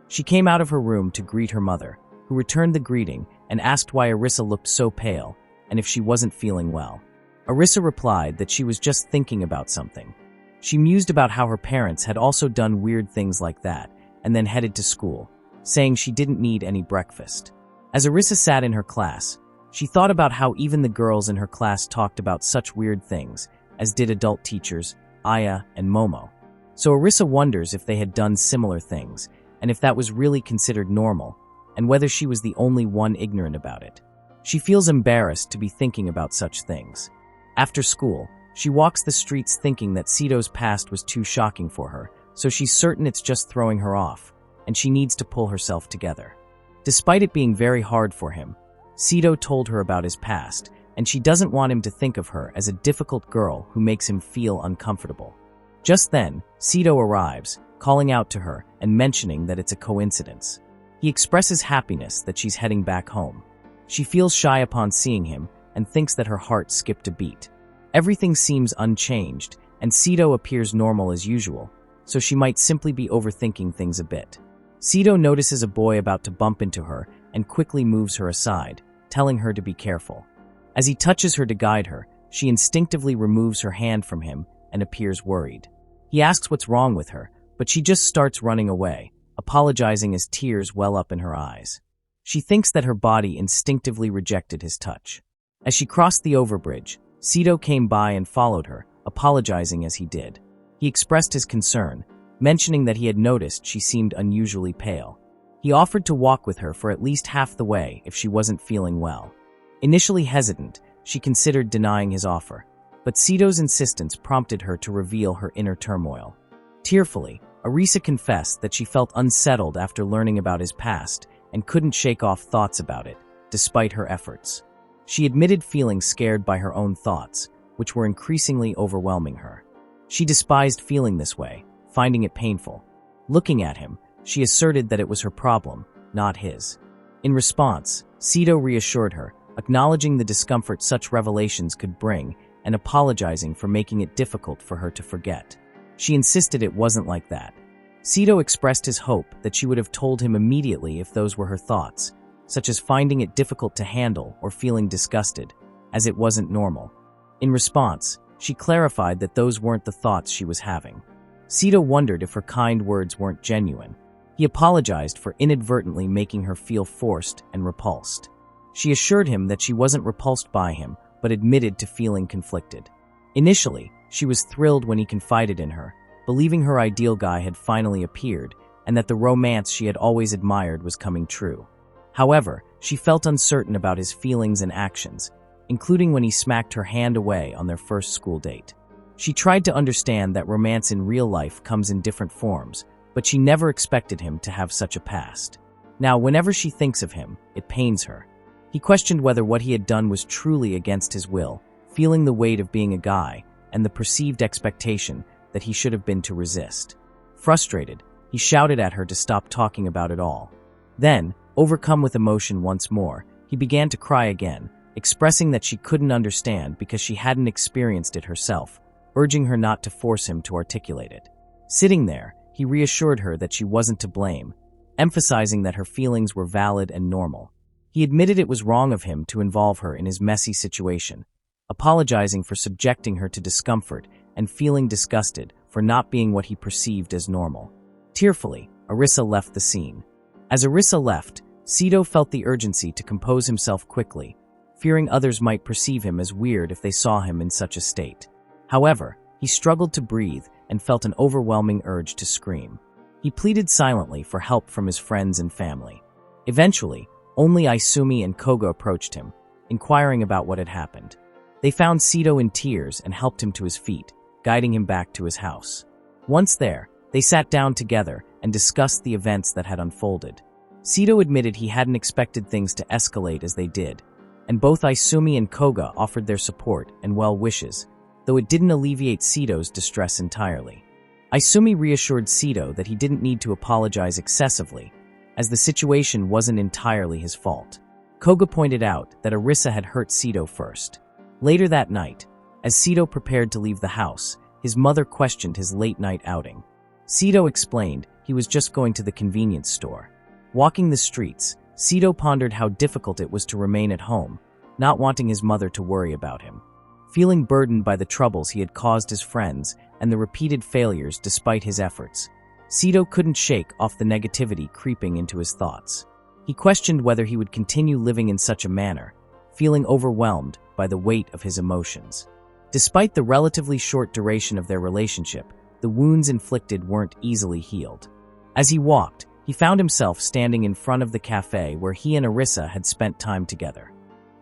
She came out of her room to greet her mother, who returned the greeting and asked why Arisa looked so pale and if she wasn't feeling well. Arisa replied that she was just thinking about something. She mused about how her parents had also done weird things like that and then headed to school, saying she didn't need any breakfast. As Arisa sat in her class, she thought about how even the girls in her class talked about such weird things, as did adult teachers, Aya and Momo. So Arisa wonders if they had done similar things, and if that was really considered normal, and whether she was the only one ignorant about it. She feels embarrassed to be thinking about such things. After school, she walks the streets thinking that Sito's past was too shocking for her, so she's certain it's just throwing her off, and she needs to pull herself together. Despite it being very hard for him, Sito told her about his past, and she doesn't want him to think of her as a difficult girl who makes him feel uncomfortable. Just then, Sito arrives, calling out to her and mentioning that it's a coincidence. He expresses happiness that she's heading back home. She feels shy upon seeing him and thinks that her heart skipped a beat. Everything seems unchanged, and Sito appears normal as usual, so she might simply be overthinking things a bit. Sito notices a boy about to bump into her and quickly moves her aside, telling her to be careful. As he touches her to guide her, she instinctively removes her hand from him and appears worried. He asks what's wrong with her, but she just starts running away, apologizing as tears well up in her eyes. She thinks that her body instinctively rejected his touch. As she crossed the overbridge, Sito came by and followed her, apologizing as he did. He expressed his concern, mentioning that he had noticed she seemed unusually pale. He offered to walk with her for at least half the way if she wasn't feeling well. Initially hesitant, she considered denying his offer, but Sito's insistence prompted her to reveal her inner turmoil. Tearfully, Arisa confessed that she felt unsettled after learning about his past and couldn't shake off thoughts about it, despite her efforts. She admitted feeling scared by her own thoughts, which were increasingly overwhelming her. She despised feeling this way, finding it painful. Looking at him, she asserted that it was her problem, not his. In response, Sito reassured her, acknowledging the discomfort such revelations could bring and apologizing for making it difficult for her to forget. She insisted it wasn't like that. Sito expressed his hope that she would have told him immediately if those were her thoughts, such as finding it difficult to handle or feeling disgusted, as it wasn't normal. In response, she clarified that those weren't the thoughts she was having. Sito wondered if her kind words weren't genuine. He apologized for inadvertently making her feel forced and repulsed. She assured him that she wasn't repulsed by him, but admitted to feeling conflicted. Initially, she was thrilled when he confided in her, believing her ideal guy had finally appeared and that the romance she had always admired was coming true. However, she felt uncertain about his feelings and actions, including when he smacked her hand away on their first school date. She tried to understand that romance in real life comes in different forms, but she never expected him to have such a past. Now, whenever she thinks of him, it pains her. He questioned whether what he had done was truly against his will, feeling the weight of being a guy and the perceived expectation that he should have been to resist. Frustrated, he shouted at her to stop talking about it all. Then, overcome with emotion once more, he began to cry again, expressing that she couldn't understand because she hadn't experienced it herself, urging her not to force him to articulate it. Sitting there, he reassured her that she wasn't to blame, emphasizing that her feelings were valid and normal. He admitted it was wrong of him to involve her in his messy situation, apologizing for subjecting her to discomfort and feeling disgusted for not being what he perceived as normal. Tearfully, Arisa left the scene. As Arisa left, Sito felt the urgency to compose himself quickly, fearing others might perceive him as weird if they saw him in such a state. However, he struggled to breathe and felt an overwhelming urge to scream. He pleaded silently for help from his friends and family. Eventually, only Isumi and Koga approached him, inquiring about what had happened. They found Sito in tears and helped him to his feet, guiding him back to his house. Once there, they sat down together and discussed the events that had unfolded. Sito admitted he hadn't expected things to escalate as they did, and both Isumi and Koga offered their support and well wishes, though it didn't alleviate Sito's distress entirely. Isumi reassured Sito that he didn't need to apologize excessively, as the situation wasn't entirely his fault. Koga pointed out that Arisa had hurt Sito first. Later that night, as Sito prepared to leave the house, his mother questioned his late-night outing. Sito explained he was just going to the convenience store. Walking the streets, Sito pondered how difficult it was to remain at home, not wanting his mother to worry about him. Feeling burdened by the troubles he had caused his friends and the repeated failures despite his efforts, Sito couldn't shake off the negativity creeping into his thoughts. He questioned whether he would continue living in such a manner, feeling overwhelmed by the weight of his emotions. Despite the relatively short duration of their relationship, the wounds inflicted weren't easily healed. As he walked, he found himself standing in front of the cafe where he and Arisa had spent time together.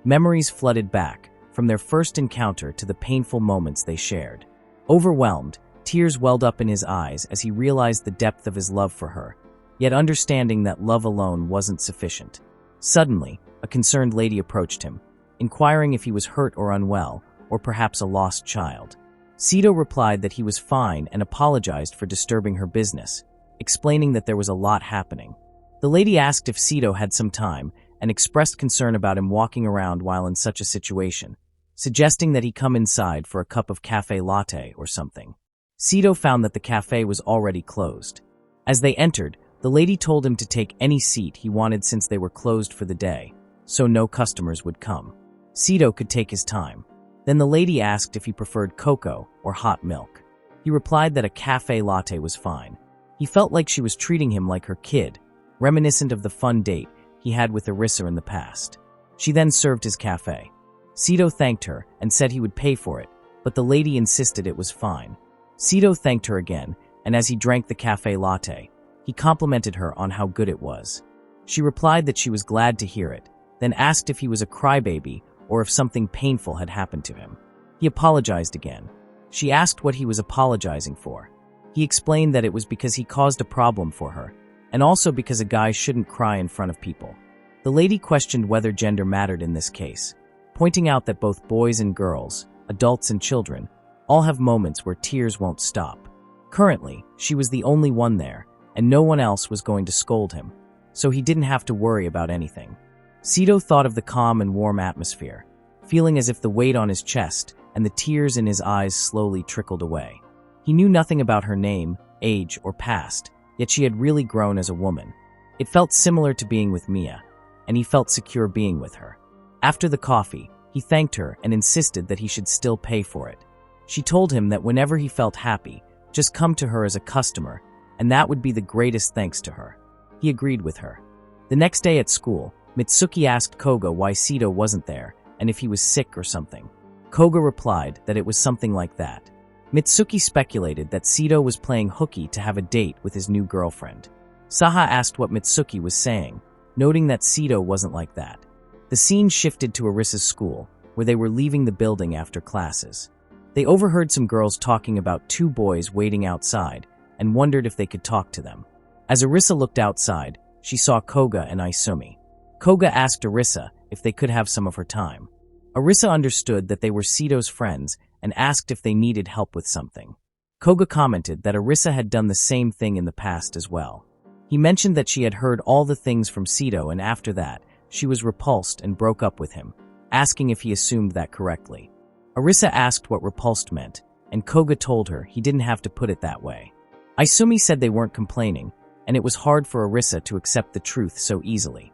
Memories flooded back, from their first encounter to the painful moments they shared. Overwhelmed, tears welled up in his eyes as he realized the depth of his love for her, yet understanding that love alone wasn't sufficient. Suddenly, a concerned lady approached him, inquiring if he was hurt or unwell, or perhaps a lost child. Sito replied that he was fine and apologized for disturbing her business, explaining that there was a lot happening. The lady asked if Sito had some time and expressed concern about him walking around while in such a situation, suggesting that he come inside for a cup of cafe latte or something. Sito found that the cafe was already closed. As they entered, the lady told him to take any seat he wanted since they were closed for the day, so no customers would come. Sito could take his time. Then the lady asked if he preferred cocoa or hot milk. He replied that a cafe latte was fine. He felt like she was treating him like her kid, reminiscent of the fun date he had with Arisa in the past. She then served his cafe. Sito thanked her and said he would pay for it, but the lady insisted it was fine. Sito thanked her again, and as he drank the cafe latte, he complimented her on how good it was. She replied that she was glad to hear it, then asked if he was a crybaby or if something painful had happened to him. He apologized again. She asked what he was apologizing for. He explained that it was because he caused a problem for her, and also because a guy shouldn't cry in front of people. The lady questioned whether gender mattered in this case, pointing out that both boys and girls, adults and children, all have moments where tears won't stop. Currently, she was the only one there, and no one else was going to scold him, so he didn't have to worry about anything. Sito thought of the calm and warm atmosphere, feeling as if the weight on his chest and the tears in his eyes slowly trickled away. He knew nothing about her name, age, or past, yet she had really grown as a woman. It felt similar to being with Mia, and he felt secure being with her. After the coffee, he thanked her and insisted that he should still pay for it. She told him that whenever he felt happy, just come to her as a customer, and that would be the greatest thanks to her. He agreed with her. The next day at school, Mitsuki asked Koga why Sito wasn't there and if he was sick or something. Koga replied that it was something like that. Mitsuki speculated that Sito was playing hooky to have a date with his new girlfriend. Saha asked what Mitsuki was saying, noting that Sito wasn't like that. The scene shifted to Arisa's school, where they were leaving the building after classes. They overheard some girls talking about two boys waiting outside and wondered if they could talk to them. As Arisa looked outside, she saw Koga and Isumi. Koga asked Arisa if they could have some of her time. Arisa understood that they were Sito's friends and asked if they needed help with something. Koga commented that Arisa had done the same thing in the past as well. He mentioned that she had heard all the things from Sito, and after that, she was repulsed and broke up with him, asking if he assumed that correctly. Arisa asked what repulsed meant, and Koga told her he didn't have to put it that way. Isumi said they weren't complaining, and it was hard for Arisa to accept the truth so easily.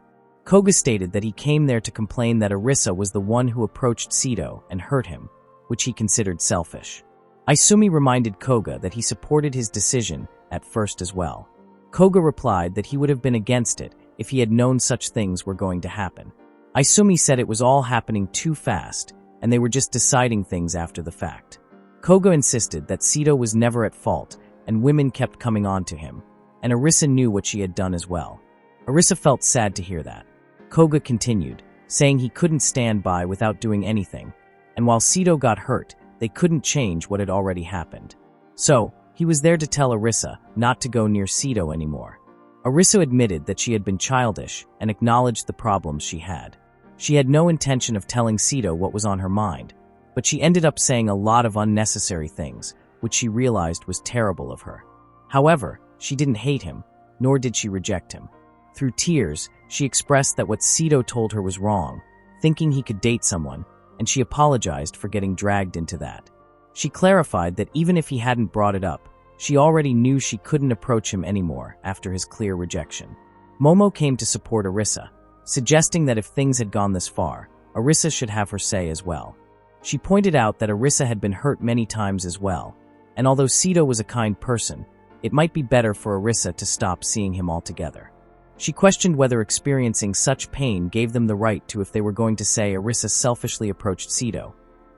Koga stated that he came there to complain that Arisa was the one who approached Sito and hurt him, which he considered selfish. Isumi reminded Koga that he supported his decision at first as well. Koga replied that he would have been against it if he had known such things were going to happen. Isumi said it was all happening too fast, and they were just deciding things after the fact. Koga insisted that Sito was never at fault, and women kept coming on to him, and Arisa knew what she had done as well. Arisa felt sad to hear that. Koga continued, saying he couldn't stand by without doing anything, and while Sito got hurt, they couldn't change what had already happened. So, he was there to tell Arisa not to go near Sito anymore. Arisa admitted that she had been childish and acknowledged the problems she had. She had no intention of telling Sito what was on her mind, but she ended up saying a lot of unnecessary things, which she realized was terrible of her. However, she didn't hate him, nor did she reject him. Through tears, she expressed that what Sito told her was wrong, thinking he could date someone, and she apologized for getting dragged into that. She clarified that even if he hadn't brought it up, she already knew she couldn't approach him anymore after his clear rejection. Momo came to support Arisa, suggesting that if things had gone this far, Arisa should have her say as well. She pointed out that Arisa had been hurt many times as well, and although Sito was a kind person, it might be better for Arisa to stop seeing him altogether. She questioned whether experiencing such pain gave them the right to if they were going to say Arisa selfishly approached Sito.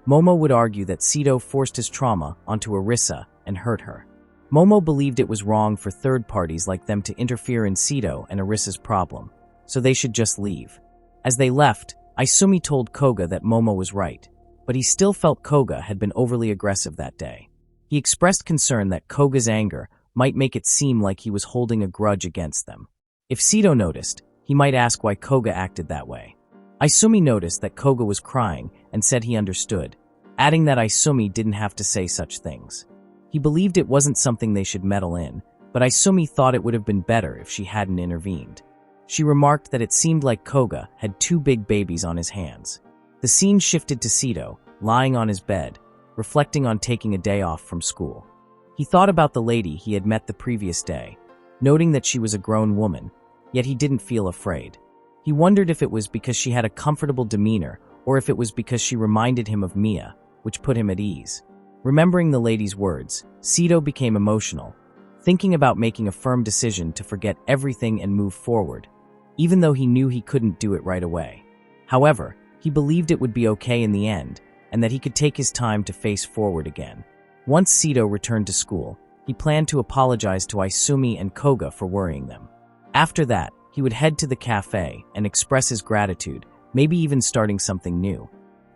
Momo would argue that Sito forced his trauma onto Arisa and hurt her. Momo believed it was wrong for third parties like them to interfere in Sito and Arisa's problem, so they should just leave. As they left, Isumi told Koga that Momo was right, but he still felt Koga had been overly aggressive that day. He expressed concern that Koga's anger might make it seem like he was holding a grudge against them. If Sito noticed, he might ask why Koga acted that way. Isumi noticed that Koga was crying and said he understood, adding that Isumi didn't have to say such things. He believed it wasn't something they should meddle in, but Aisumi thought it would have been better if she hadn't intervened. She remarked that it seemed like Koga had 2 big babies on his hands. The scene shifted to Sito, lying on his bed, reflecting on taking a day off from school. He thought about the lady he had met the previous day, noting that she was a grown woman, yet he didn't feel afraid. He wondered if it was because she had a comfortable demeanor or if it was because she reminded him of Mia, which put him at ease. Remembering the lady's words, Sito became emotional, thinking about making a firm decision to forget everything and move forward, even though he knew he couldn't do it right away. However, he believed it would be okay in the end, and that he could take his time to face forward again. Once Sito returned to school, he planned to apologize to Aisumi and Koga for worrying them. After that, he would head to the cafe and express his gratitude, maybe even starting something new.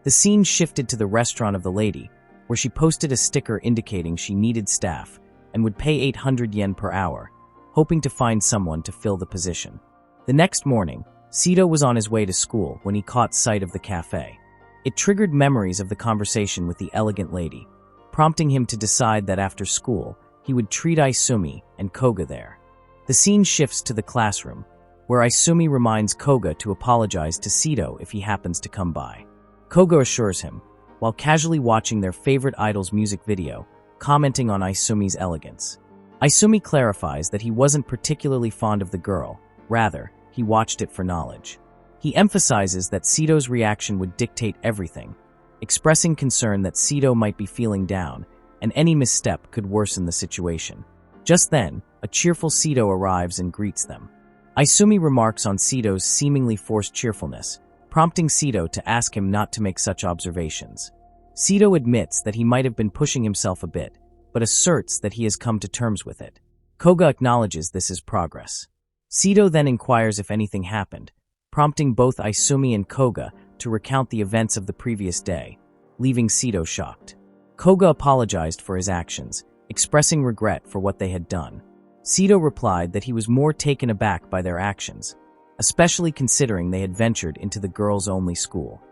The scene shifted to the restaurant of the lady, where she posted a sticker indicating she needed staff and would pay 800 yen per hour, hoping to find someone to fill the position. The next morning, Sito was on his way to school when he caught sight of the cafe. It triggered memories of the conversation with the elegant lady, prompting him to decide that after school, he would treat Aisumi and Koga there. The scene shifts to the classroom, where Aisumi reminds Koga to apologize to Sito if he happens to come by. Koga assures him, while casually watching their favorite idol's music video, commenting on Aisumi's elegance. Aisumi clarifies that he wasn't particularly fond of the girl, rather, he watched it for knowledge. He emphasizes that Sito's reaction would dictate everything, expressing concern that Sito might be feeling down, and any misstep could worsen the situation. Just then, a cheerful Sito arrives and greets them. Aisumi remarks on Sito's seemingly forced cheerfulness, prompting Sito to ask him not to make such observations. Sito admits that he might have been pushing himself a bit, but asserts that he has come to terms with it. Koga acknowledges this as progress. Sito then inquires if anything happened, prompting both Aisumi and Koga to recount the events of the previous day, leaving Sito shocked. Koga apologized for his actions, expressing regret for what they had done. Sito replied that he was more taken aback by their actions, especially considering they had ventured into the girls-only school.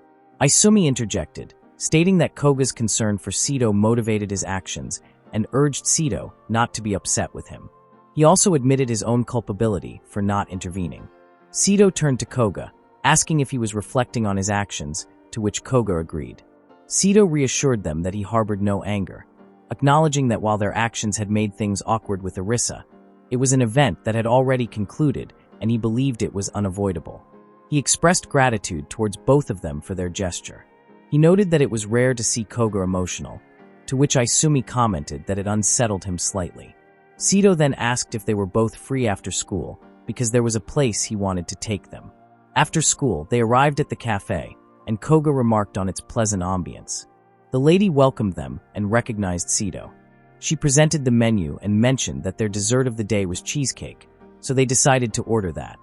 Aisumi interjected, stating that Koga's concern for Sito motivated his actions and urged Sito not to be upset with him. He also admitted his own culpability for not intervening. Sito turned to Koga, asking if he was reflecting on his actions, to which Koga agreed. Sito reassured them that he harbored no anger, acknowledging that while their actions had made things awkward with Arisa, it was an event that had already concluded and he believed it was unavoidable. He expressed gratitude towards both of them for their gesture. He noted that it was rare to see Koga emotional, to which Aisumi commented that it unsettled him slightly. Sito then asked if they were both free after school, because there was a place he wanted to take them. After school, they arrived at the cafe, and Koga remarked on its pleasant ambience. The lady welcomed them and recognized Sito. She presented the menu and mentioned that their dessert of the day was cheesecake, so they decided to order that.